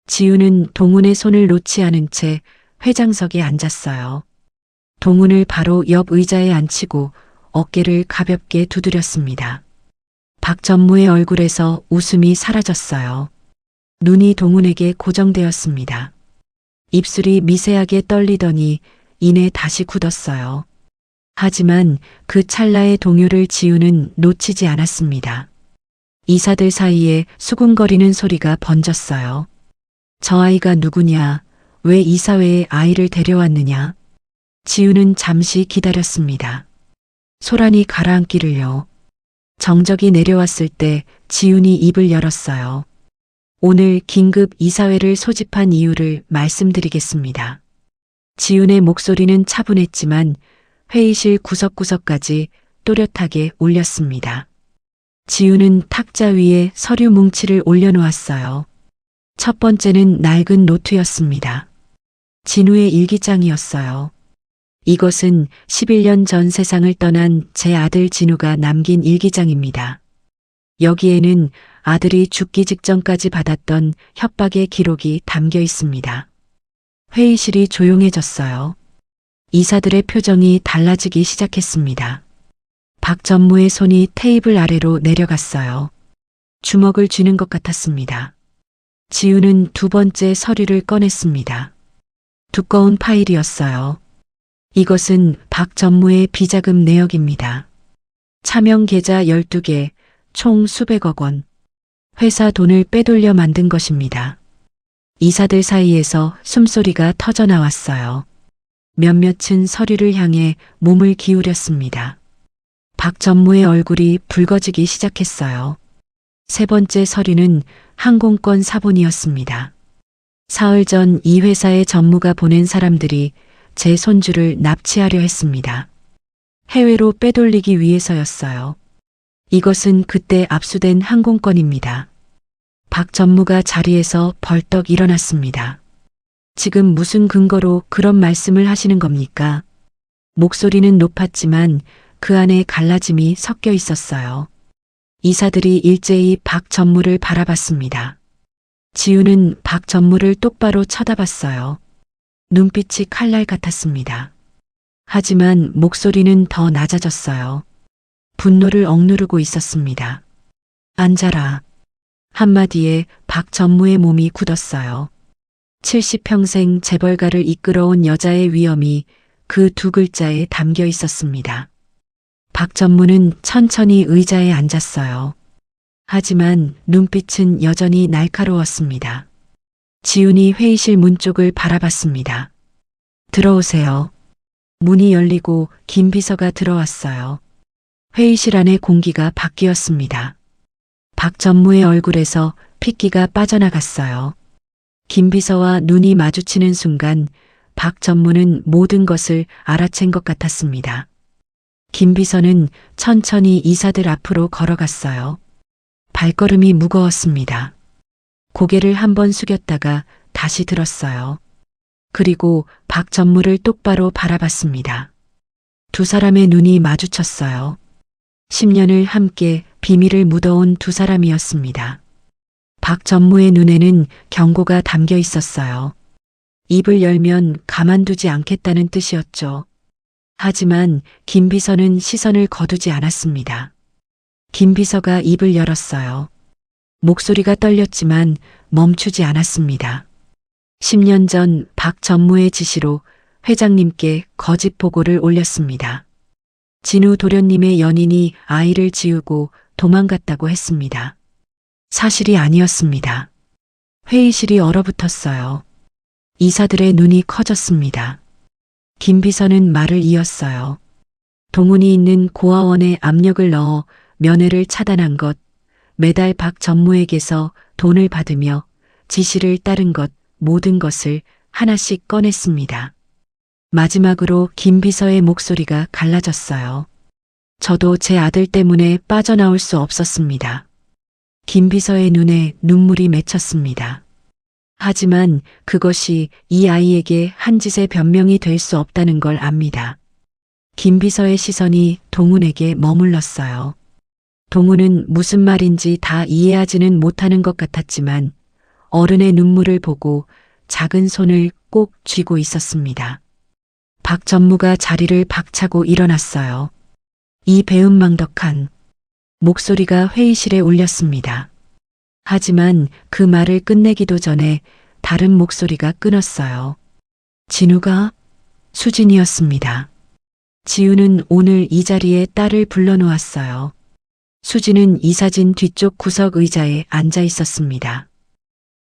지훈은 동훈의 손을 놓지 않은 채 회장석에 앉았어요. 동훈을 바로 옆 의자에 앉히고 어깨를 가볍게 두드렸습니다. 박 전무의 얼굴에서 웃음이 사라졌어요. 눈이 동훈에게 고정되었습니다. 입술이 미세하게 떨리더니 이내 다시 굳었어요. 하지만 그 찰나의 동요를 지우는 놓치지 않았습니다. 이사들 사이에 수군거리는 소리가 번졌어요. 저 아이가 누구냐? 왜 이사회에 아이를 데려왔느냐? 지우는 잠시 기다렸습니다. 소란이 가라앉기를요. 정적이 내려왔을 때 지훈이 입을 열었어요. 오늘 긴급 이사회를 소집한 이유를 말씀드리겠습니다. 지훈의 목소리는 차분했지만 회의실 구석구석까지 또렷하게 울렸습니다. 지훈은 탁자 위에 서류 뭉치를 올려놓았어요. 첫 번째는 낡은 노트였습니다. 진우의 일기장이었어요. 이것은 11년 전 세상을 떠난 제 아들 진우가 남긴 일기장입니다. 여기에는 아들이 죽기 직전까지 받았던 협박의 기록이 담겨 있습니다. 회의실이 조용해졌어요. 이사들의 표정이 달라지기 시작했습니다. 박 전무의 손이 테이블 아래로 내려갔어요. 주먹을 쥐는 것 같았습니다. 지우는 두 번째 서류를 꺼냈습니다. 두꺼운 파일이었어요. 이것은 박 전무의 비자금 내역입니다. 차명 계좌 12개, 총 수백억 원. 회사 돈을 빼돌려 만든 것입니다. 이사들 사이에서 숨소리가 터져 나왔어요. 몇몇은 서류를 향해 몸을 기울였습니다. 박 전무의 얼굴이 붉어지기 시작했어요. 세 번째 서류는 항공권 사본이었습니다. 사흘 전 이 회사의 전무가 보낸 사람들이 제 손주를 납치하려 했습니다. 해외로 빼돌리기 위해서였어요. 이것은 그때 압수된 항공권입니다. 박 전무가 자리에서 벌떡 일어났습니다. 지금 무슨 근거로 그런 말씀을 하시는 겁니까? 목소리는 높았지만 그 안에 갈라짐이 섞여 있었어요. 이사들이 일제히 박 전무를 바라봤습니다. 지우는 박 전무를 똑바로 쳐다봤어요. 눈빛이 칼날 같았습니다. 하지만 목소리는 더 낮아졌어요. 분노를 억누르고 있었습니다. 앉아라. 한마디에 박 전무의 몸이 굳었어요. 70평생 재벌가를 이끌어온 여자의 위엄이 그 두 글자에 담겨 있었습니다. 박 전무는 천천히 의자에 앉았어요. 하지만 눈빛은 여전히 날카로웠습니다. 지훈이 회의실 문 쪽을 바라봤습니다. 들어오세요. 문이 열리고 김 비서가 들어왔어요. 회의실 안의 공기가 바뀌었습니다. 박 전무의 얼굴에서 핏기가 빠져나갔어요. 김 비서와 눈이 마주치는 순간 박 전무는 모든 것을 알아챈 것 같았습니다. 김 비서는 천천히 이사들 앞으로 걸어갔어요. 발걸음이 무거웠습니다. 고개를 한번 숙였다가 다시 들었어요. 그리고 박 전무를 똑바로 바라봤습니다. 두 사람의 눈이 마주쳤어요. 10년을 함께 비밀을 묻어온 두 사람이었습니다. 박 전무의 눈에는 경고가 담겨 있었어요. 입을 열면 가만두지 않겠다는 뜻이었죠. 하지만 김 비서는 시선을 거두지 않았습니다. 김 비서가 입을 열었어요. 목소리가 떨렸지만 멈추지 않았습니다. 10년 전 박 전무의 지시로 회장님께 거짓 보고를 올렸습니다. 진우 도련님의 연인이 아이를 지우고 도망갔다고 했습니다. 사실이 아니었습니다. 회의실이 얼어붙었어요. 이사들의 눈이 커졌습니다. 김 비서는 말을 이었어요. 동훈이 있는 고아원에 압력을 넣어 면회를 차단한 것, 매달 박 전무에게서 돈을 받으며 지시를 따른 것, 모든 것을 하나씩 꺼냈습니다. 마지막으로 김 비서의 목소리가 갈라졌어요. 저도 제 아들 때문에 빠져나올 수 없었습니다. 김 비서의 눈에 눈물이 맺혔습니다. 하지만 그것이 이 아이에게 한 짓의 변명이 될 수 없다는 걸 압니다. 김 비서의 시선이 동훈에게 머물렀어요. 동훈은 무슨 말인지 다 이해하지는 못하는 것 같았지만 어른의 눈물을 보고 작은 손을 꼭 쥐고 있었습니다. 박 전무가 자리를 박차고 일어났어요. 이 배은망덕한 목소리가 회의실에 울렸습니다. 하지만 그 말을 끝내기도 전에 다른 목소리가 끊었어요. 진우가? 수진이었습니다. 지우는 오늘 이 자리에 딸을 불러놓았어요. 수진은 이사진 뒤쪽 구석 의자에 앉아 있었습니다.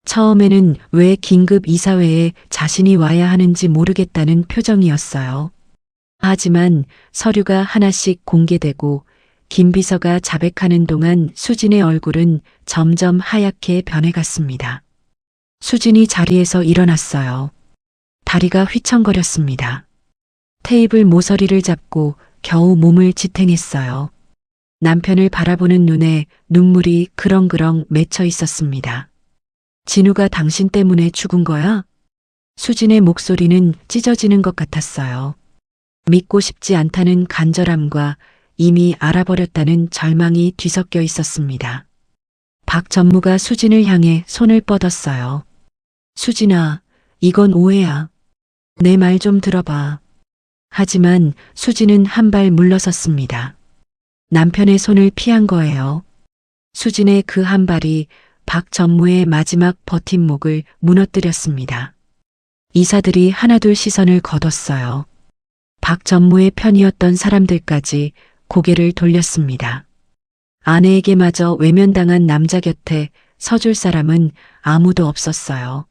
처음에는 왜 긴급 이사회에 자신이 와야 하는지 모르겠다는 표정이었어요. 하지만 서류가 하나씩 공개되고 김 비서가 자백하는 동안 수진의 얼굴은 점점 하얗게 변해갔습니다. 수진이 자리에서 일어났어요. 다리가 휘청거렸습니다. 테이블 모서리를 잡고 겨우 몸을 지탱했어요. 남편을 바라보는 눈에 눈물이 그렁그렁 맺혀 있었습니다. 진우가 당신 때문에 죽은 거야? 수진의 목소리는 찢어지는 것 같았어요. 믿고 싶지 않다는 간절함과 이미 알아버렸다는 절망이 뒤섞여 있었습니다. 박 전무가 수진을 향해 손을 뻗었어요. 수진아, 이건 오해야. 내 말 좀 들어봐. 하지만 수진은 한 발 물러섰습니다. 남편의 손을 피한 거예요. 수진의 그 한 발이 박 전무의 마지막 버팀목을 무너뜨렸습니다. 이사들이 하나둘 시선을 거뒀어요. 박 전무의 편이었던 사람들까지 고개를 돌렸습니다. 아내에게마저 외면당한 남자 곁에 서줄 사람은 아무도 없었어요.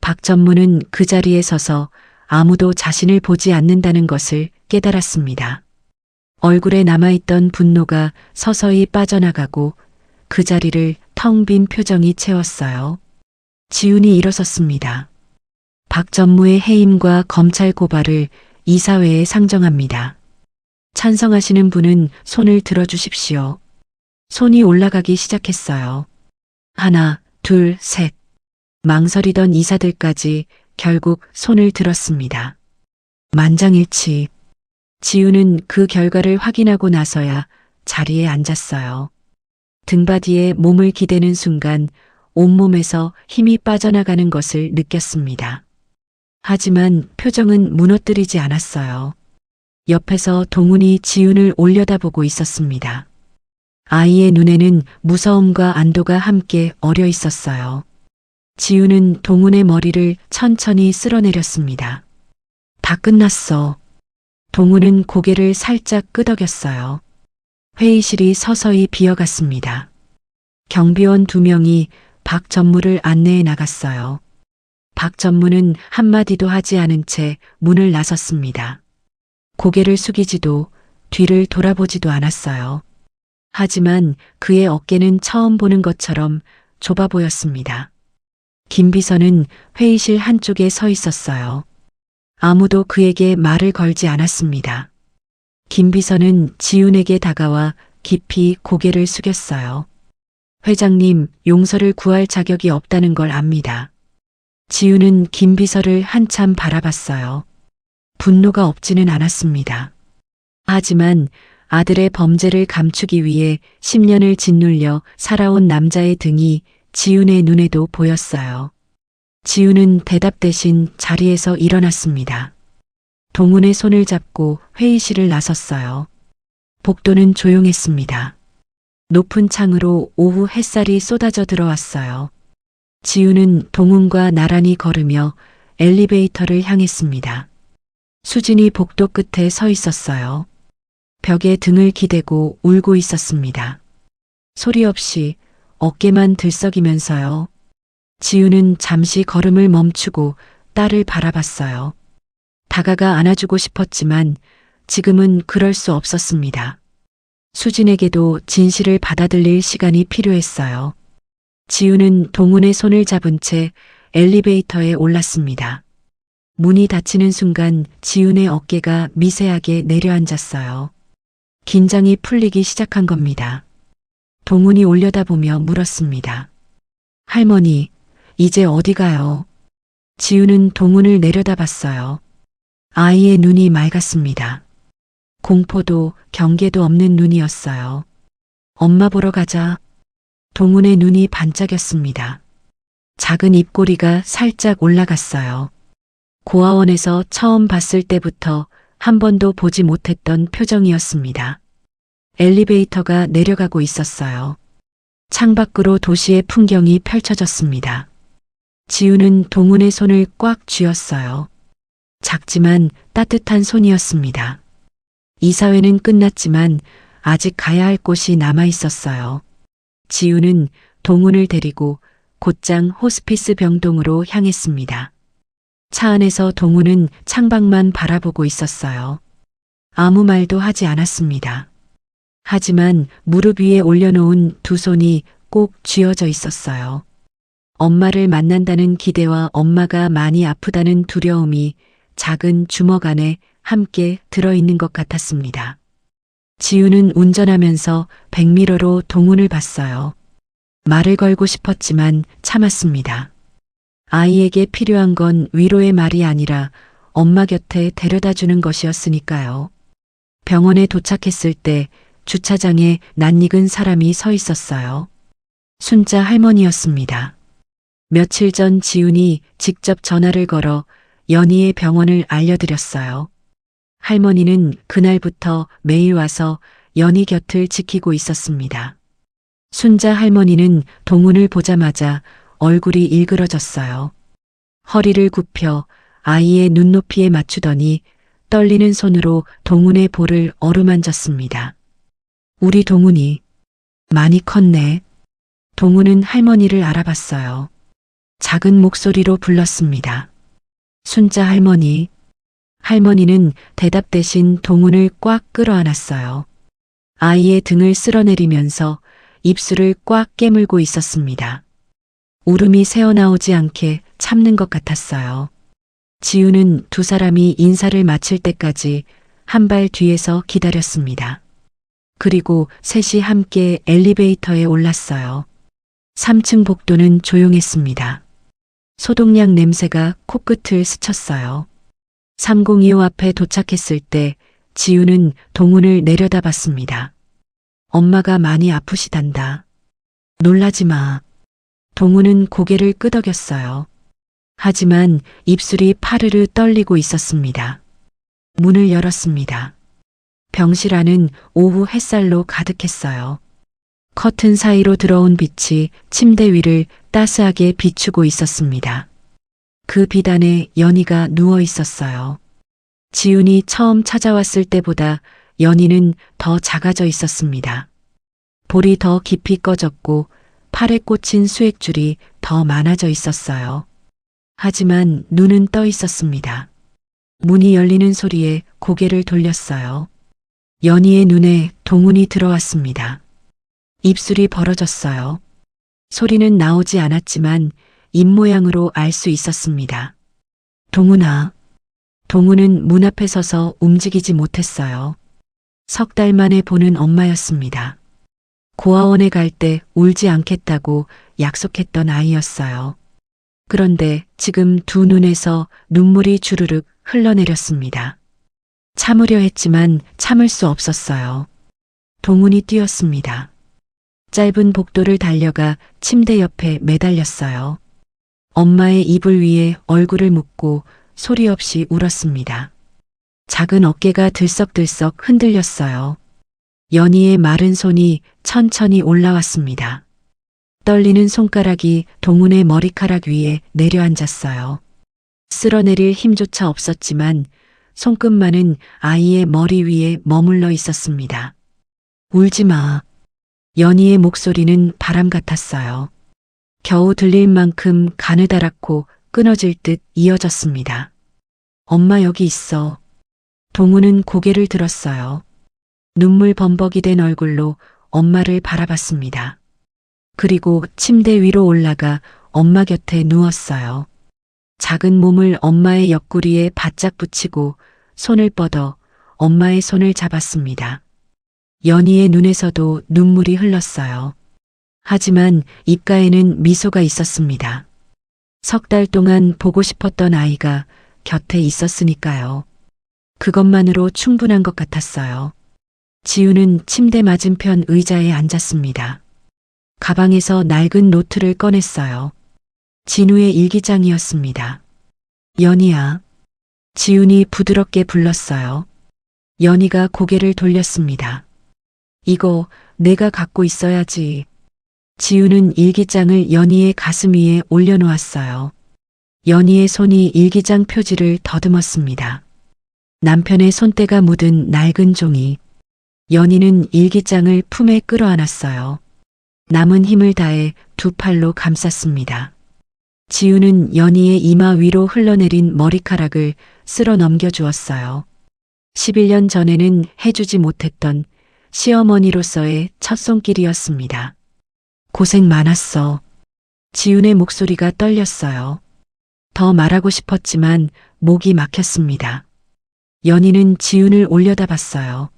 박 전무는 그 자리에 서서 아무도 자신을 보지 않는다는 것을 깨달았습니다. 얼굴에 남아있던 분노가 서서히 빠져나가고 그 자리를 텅 빈 표정이 채웠어요. 지훈이 일어섰습니다. 박 전무의 해임과 검찰 고발을 이사회에 상정합니다. 찬성하시는 분은 손을 들어주십시오. 손이 올라가기 시작했어요. 하나, 둘, 셋. 망설이던 이사들까지 결국 손을 들었습니다. 만장일치. 지우는 그 결과를 확인하고 나서야 자리에 앉았어요. 등받이에 몸을 기대는 순간 온몸에서 힘이 빠져나가는 것을 느꼈습니다. 하지만 표정은 무너뜨리지 않았어요. 옆에서 동훈이 지훈을 올려다보고 있었습니다. 아이의 눈에는 무서움과 안도가 함께 어려 있었어요. 지훈은 동훈의 머리를 천천히 쓸어내렸습니다. 다 끝났어. 동훈은 고개를 살짝 끄덕였어요. 회의실이 서서히 비어갔습니다. 경비원 2명이 박 전무를 안내해 나갔어요. 박 전무는 한마디도 하지 않은 채 문을 나섰습니다. 고개를 숙이지도 뒤를 돌아보지도 않았어요. 하지만 그의 어깨는 처음 보는 것처럼 좁아 보였습니다. 김 비서는 회의실 한쪽에 서 있었어요. 아무도 그에게 말을 걸지 않았습니다. 김 비서는 지훈에게 다가와 깊이 고개를 숙였어요. 회장님, 용서를 구할 자격이 없다는 걸 압니다. 지훈은 김 비서를 한참 바라봤어요. 분노가 없지는 않았습니다. 하지만 아들의 범죄를 감추기 위해 10년을 짓눌려 살아온 남자의 등이 지훈의 눈에도 보였어요. 지훈은 대답 대신 자리에서 일어났습니다. 동훈의 손을 잡고 회의실을 나섰어요. 복도는 조용했습니다. 높은 창으로 오후 햇살이 쏟아져 들어왔어요. 지훈은 동훈과 나란히 걸으며 엘리베이터를 향했습니다. 수진이 복도 끝에 서 있었어요. 벽에 등을 기대고 울고 있었습니다. 소리 없이 어깨만 들썩이면서요. 지훈은 잠시 걸음을 멈추고 딸을 바라봤어요. 다가가 안아주고 싶었지만 지금은 그럴 수 없었습니다. 수진에게도 진실을 받아들일 시간이 필요했어요. 지훈은 동훈의 손을 잡은 채 엘리베이터에 올랐습니다. 문이 닫히는 순간 지훈의 어깨가 미세하게 내려앉았어요. 긴장이 풀리기 시작한 겁니다. 동훈이 올려다보며 물었습니다. 할머니, 이제 어디 가요? 지훈은 동훈을 내려다봤어요. 아이의 눈이 맑았습니다. 공포도 경계도 없는 눈이었어요. 엄마 보러 가자. 동훈의 눈이 반짝였습니다. 작은 입꼬리가 살짝 올라갔어요. 고아원에서 처음 봤을 때부터 한 번도 보지 못했던 표정이었습니다. 엘리베이터가 내려가고 있었어요. 창밖으로 도시의 풍경이 펼쳐졌습니다. 지우는 동훈의 손을 꽉 쥐었어요. 작지만 따뜻한 손이었습니다. 이사회는 끝났지만 아직 가야 할 곳이 남아 있었어요. 지우는 동훈을 데리고 곧장 호스피스 병동으로 향했습니다. 차 안에서 동훈은 창밖만 바라보고 있었어요. 아무 말도 하지 않았습니다. 하지만 무릎 위에 올려놓은 두 손이 꼭 쥐어져 있었어요. 엄마를 만난다는 기대와 엄마가 많이 아프다는 두려움이 작은 주먹 안에 함께 들어있는 것 같았습니다. 지우는 운전하면서 백미러로 동훈을 봤어요. 말을 걸고 싶었지만 참았습니다. 아이에게 필요한 건 위로의 말이 아니라 엄마 곁에 데려다 주는 것이었으니까요. 병원에 도착했을 때 주차장에 낯익은 사람이 서 있었어요. 순자 할머니였습니다. 며칠 전 지훈이 직접 전화를 걸어 연희의 병원을 알려드렸어요. 할머니는 그날부터 매일 와서 연희 곁을 지키고 있었습니다. 순자 할머니는 동훈을 보자마자 얼굴이 일그러졌어요. 허리를 굽혀 아이의 눈높이에 맞추더니 떨리는 손으로 동훈의 볼을 어루만졌습니다. 우리 동훈이 많이 컸네. 동훈은 할머니를 알아봤어요. 작은 목소리로 불렀습니다. 순자 할머니. 할머니는 대답 대신 동훈을 꽉 끌어안았어요. 아이의 등을 쓸어내리면서 입술을 꽉 깨물고 있었습니다. 울음이 새어나오지 않게 참는 것 같았어요. 지우는 두 사람이 인사를 마칠 때까지 한 발 뒤에서 기다렸습니다. 그리고 셋이 함께 엘리베이터에 올랐어요. 3층 복도는 조용했습니다. 소독약 냄새가 코끝을 스쳤어요. 302호 앞에 도착했을 때 지우는 동훈을 내려다봤습니다. 엄마가 많이 아프시단다. 놀라지 마. 동훈은 고개를 끄덕였어요. 하지만 입술이 파르르 떨리고 있었습니다. 문을 열었습니다. 병실 안은 오후 햇살로 가득했어요. 커튼 사이로 들어온 빛이 침대 위를 따스하게 비추고 있었습니다. 그 빛 안에 연희가 누워 있었어요. 지훈이 처음 찾아왔을 때보다 연희는 더 작아져 있었습니다. 볼이 더 깊이 꺼졌고 팔에 꽂힌 수액줄이 더 많아져 있었어요. 하지만 눈은 떠 있었습니다. 문이 열리는 소리에 고개를 돌렸어요. 연희의 눈에 동훈이 들어왔습니다. 입술이 벌어졌어요. 소리는 나오지 않았지만 입모양으로 알 수 있었습니다. 동훈아. 동훈은 문 앞에 서서 움직이지 못했어요. 석 달 만에 보는 엄마였습니다. 고아원에 갈 때 울지 않겠다고 약속했던 아이였어요. 그런데 지금 두 눈에서 눈물이 주르륵 흘러내렸습니다. 참으려 했지만 참을 수 없었어요. 동훈이 뛰었습니다. 짧은 복도를 달려가 침대 옆에 매달렸어요. 엄마의 이불 위에 얼굴을 묻고 소리 없이 울었습니다. 작은 어깨가 들썩들썩 흔들렸어요. 연희의 마른 손이 천천히 올라왔습니다. 떨리는 손가락이 동훈의 머리카락 위에 내려앉았어요. 쓸어내릴 힘조차 없었지만 손끝만은 아이의 머리 위에 머물러 있었습니다. 울지 마. 연희의 목소리는 바람 같았어요. 겨우 들릴 만큼 가느다랗고 끊어질 듯 이어졌습니다. 엄마 여기 있어. 동훈은 고개를 들었어요. 눈물 범벅이 된 얼굴로 엄마를 바라봤습니다. 그리고 침대 위로 올라가 엄마 곁에 누웠어요. 작은 몸을 엄마의 옆구리에 바짝 붙이고 손을 뻗어 엄마의 손을 잡았습니다. 연희의 눈에서도 눈물이 흘렀어요. 하지만 입가에는 미소가 있었습니다. 석 달 동안 보고 싶었던 아이가 곁에 있었으니까요. 그것만으로 충분한 것 같았어요. 지우는 침대 맞은편 의자에 앉았습니다. 가방에서 낡은 노트를 꺼냈어요. 진우의 일기장이었습니다. 연희야. 지훈이 부드럽게 불렀어요. 연희가 고개를 돌렸습니다. 이거 내가 갖고 있어야지. 지우는 일기장을 연희의 가슴 위에 올려놓았어요. 연희의 손이 일기장 표지를 더듬었습니다. 남편의 손때가 묻은 낡은 종이. 연희는 일기장을 품에 끌어안았어요. 남은 힘을 다해 두 팔로 감쌌습니다. 지우는 연희의 이마 위로 흘러내린 머리카락을 쓸어 넘겨주었어요. 11년 전에는 해주지 못했던 시어머니로서의 첫 손길이었습니다. 고생 많았어. 지훈의 목소리가 떨렸어요. 더 말하고 싶었지만 목이 막혔습니다. 연희는 지훈을 올려다봤어요.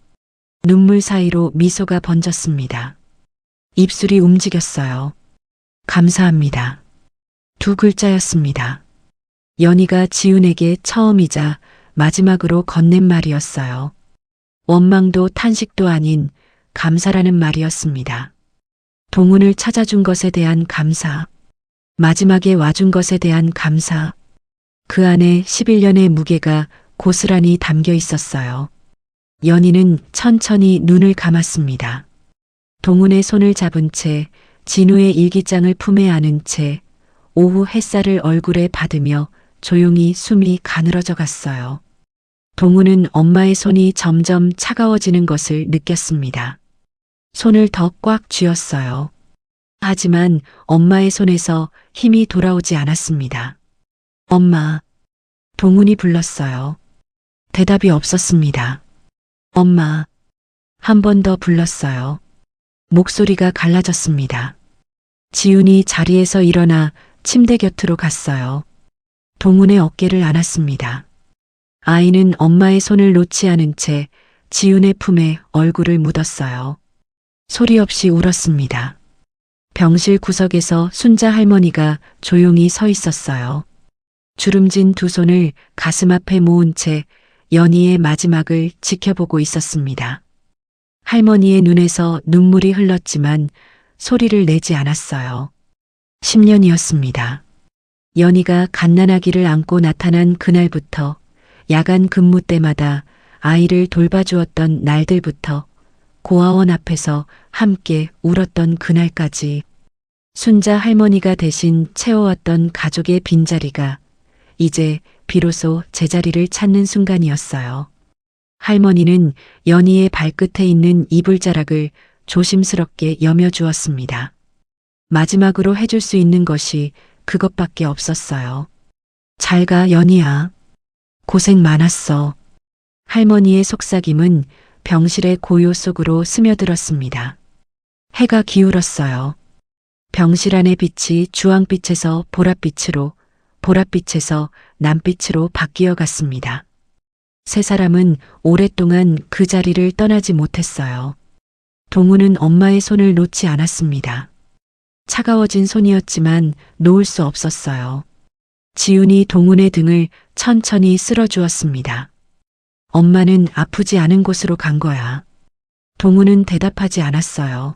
눈물 사이로 미소가 번졌습니다. 입술이 움직였어요. 감사합니다. 두 글자였습니다. 연희가 지훈에게 처음이자 마지막으로 건넨 말이었어요. 원망도 탄식도 아닌 감사라는 말이었습니다. 동훈을 찾아준 것에 대한 감사, 마지막에 와준 것에 대한 감사, 그 안에 11년의 무게가 고스란히 담겨 있었어요. 연희는 천천히 눈을 감았습니다. 동훈의 손을 잡은 채 진우의 일기장을 품에 안은 채 오후 햇살을 얼굴에 받으며 조용히 숨이 가늘어져 갔어요. 동훈은 엄마의 손이 점점 차가워지는 것을 느꼈습니다. 손을 더 꽉 쥐었어요. 하지만 엄마의 손에서 힘이 돌아오지 않았습니다. 엄마. 동훈이 불렀어요. 대답이 없었습니다. 엄마. 한 번 더 불렀어요. 목소리가 갈라졌습니다. 지훈이 자리에서 일어나 침대 곁으로 갔어요. 동훈의 어깨를 안았습니다. 아이는 엄마의 손을 놓지 않은 채 지훈의 품에 얼굴을 묻었어요. 소리 없이 울었습니다. 병실 구석에서 순자 할머니가 조용히 서 있었어요. 주름진 두 손을 가슴 앞에 모은 채 연희의 마지막을 지켜보고 있었습니다. 할머니의 눈에서 눈물이 흘렀지만 소리를 내지 않았어요. 10년이었습니다. 연희가 갓난아기를 안고 나타난 그날부터 야간 근무 때마다 아이를 돌봐주었던 날들부터 고아원 앞에서 함께 울었던 그날까지 순자 할머니가 대신 채워왔던 가족의 빈자리가 이제 비로소 제자리를 찾는 순간이었어요. 할머니는 연희의 발끝에 있는 이불자락을 조심스럽게 여며주었습니다. 마지막으로 해줄 수 있는 것이 그것밖에 없었어요. 잘 가, 연희야. 고생 많았어. 할머니의 속삭임은 병실의 고요 속으로 스며들었습니다. 해가 기울었어요. 병실 안의 빛이 주황빛에서 보랏빛으로, 보랏빛에서 남빛으로 바뀌어 갔습니다. 세 사람은 오랫동안 그 자리를 떠나지 못했어요. 동훈은 엄마의 손을 놓지 않았습니다. 차가워진 손이었지만 놓을 수 없었어요. 지훈이 동훈의 등을 천천히 쓸어주었습니다. 엄마는 아프지 않은 곳으로 간 거야. 동훈은 대답하지 않았어요.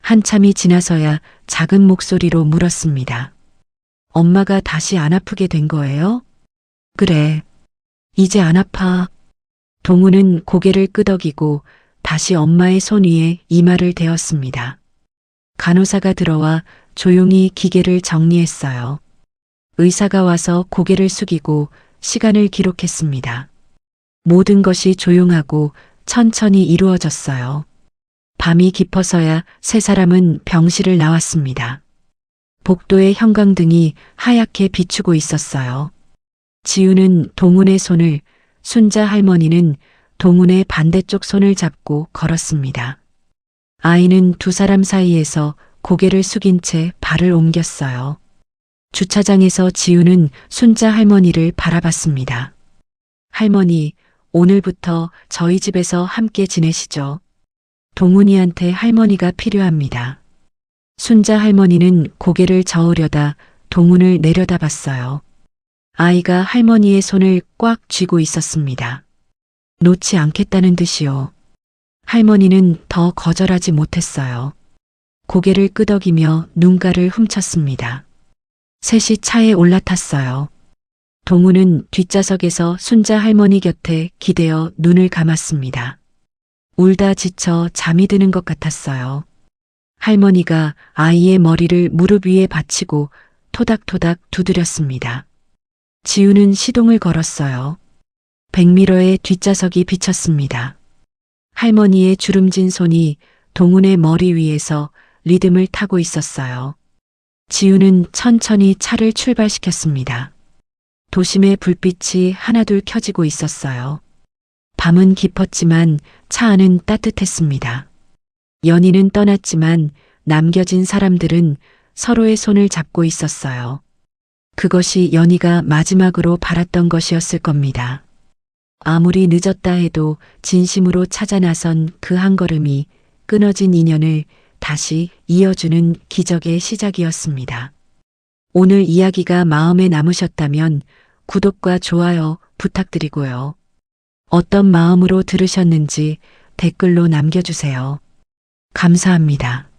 한참이 지나서야 작은 목소리로 물었습니다. 엄마가 다시 안 아프게 된 거예요? 그래. 이제 안 아파. 동훈은 고개를 끄덕이고 다시 엄마의 손 위에 이마를 대었습니다. 간호사가 들어와 조용히 기계를 정리했어요. 의사가 와서 고개를 숙이고 시간을 기록했습니다. 모든 것이 조용하고 천천히 이루어졌어요. 밤이 깊어서야 세 사람은 병실을 나왔습니다. 복도의 형광등이 하얗게 비추고 있었어요. 지우는 동훈의 손을, 순자 할머니는 동훈의 반대쪽 손을 잡고 걸었습니다. 아이는 두 사람 사이에서 고개를 숙인 채 발을 옮겼어요. 주차장에서 지우는 순자 할머니를 바라봤습니다. 할머니, 오늘부터 저희 집에서 함께 지내시죠. 동훈이한테 할머니가 필요합니다. 순자 할머니는 고개를 저으려다 동훈을 내려다봤어요. 아이가 할머니의 손을 꽉 쥐고 있었습니다. 놓지 않겠다는 듯이요. 할머니는 더 거절하지 못했어요. 고개를 끄덕이며 눈가를 훔쳤습니다. 셋이 차에 올라탔어요. 동훈은 뒷좌석에서 순자 할머니 곁에 기대어 눈을 감았습니다. 울다 지쳐 잠이 드는 것 같았어요. 할머니가 아이의 머리를 무릎 위에 받치고 토닥토닥 두드렸습니다. 지우는 시동을 걸었어요. 백미러의 뒷좌석이 비쳤습니다. 할머니의 주름진 손이 동훈의 머리 위에서 리듬을 타고 있었어요. 지우는 천천히 차를 출발시켰습니다. 도심의 불빛이 하나둘 켜지고 있었어요. 밤은 깊었지만 차 안은 따뜻했습니다. 연희는 떠났지만 남겨진 사람들은 서로의 손을 잡고 있었어요. 그것이 연희가 마지막으로 바랐던 것이었을 겁니다. 아무리 늦었다 해도 진심으로 찾아 나선 그 한 걸음이 끊어진 인연을 다시 이어주는 기적의 시작이었습니다. 오늘 이야기가 마음에 남으셨다면 구독과 좋아요 부탁드리고요. 어떤 마음으로 들으셨는지 댓글로 남겨주세요. 감사합니다.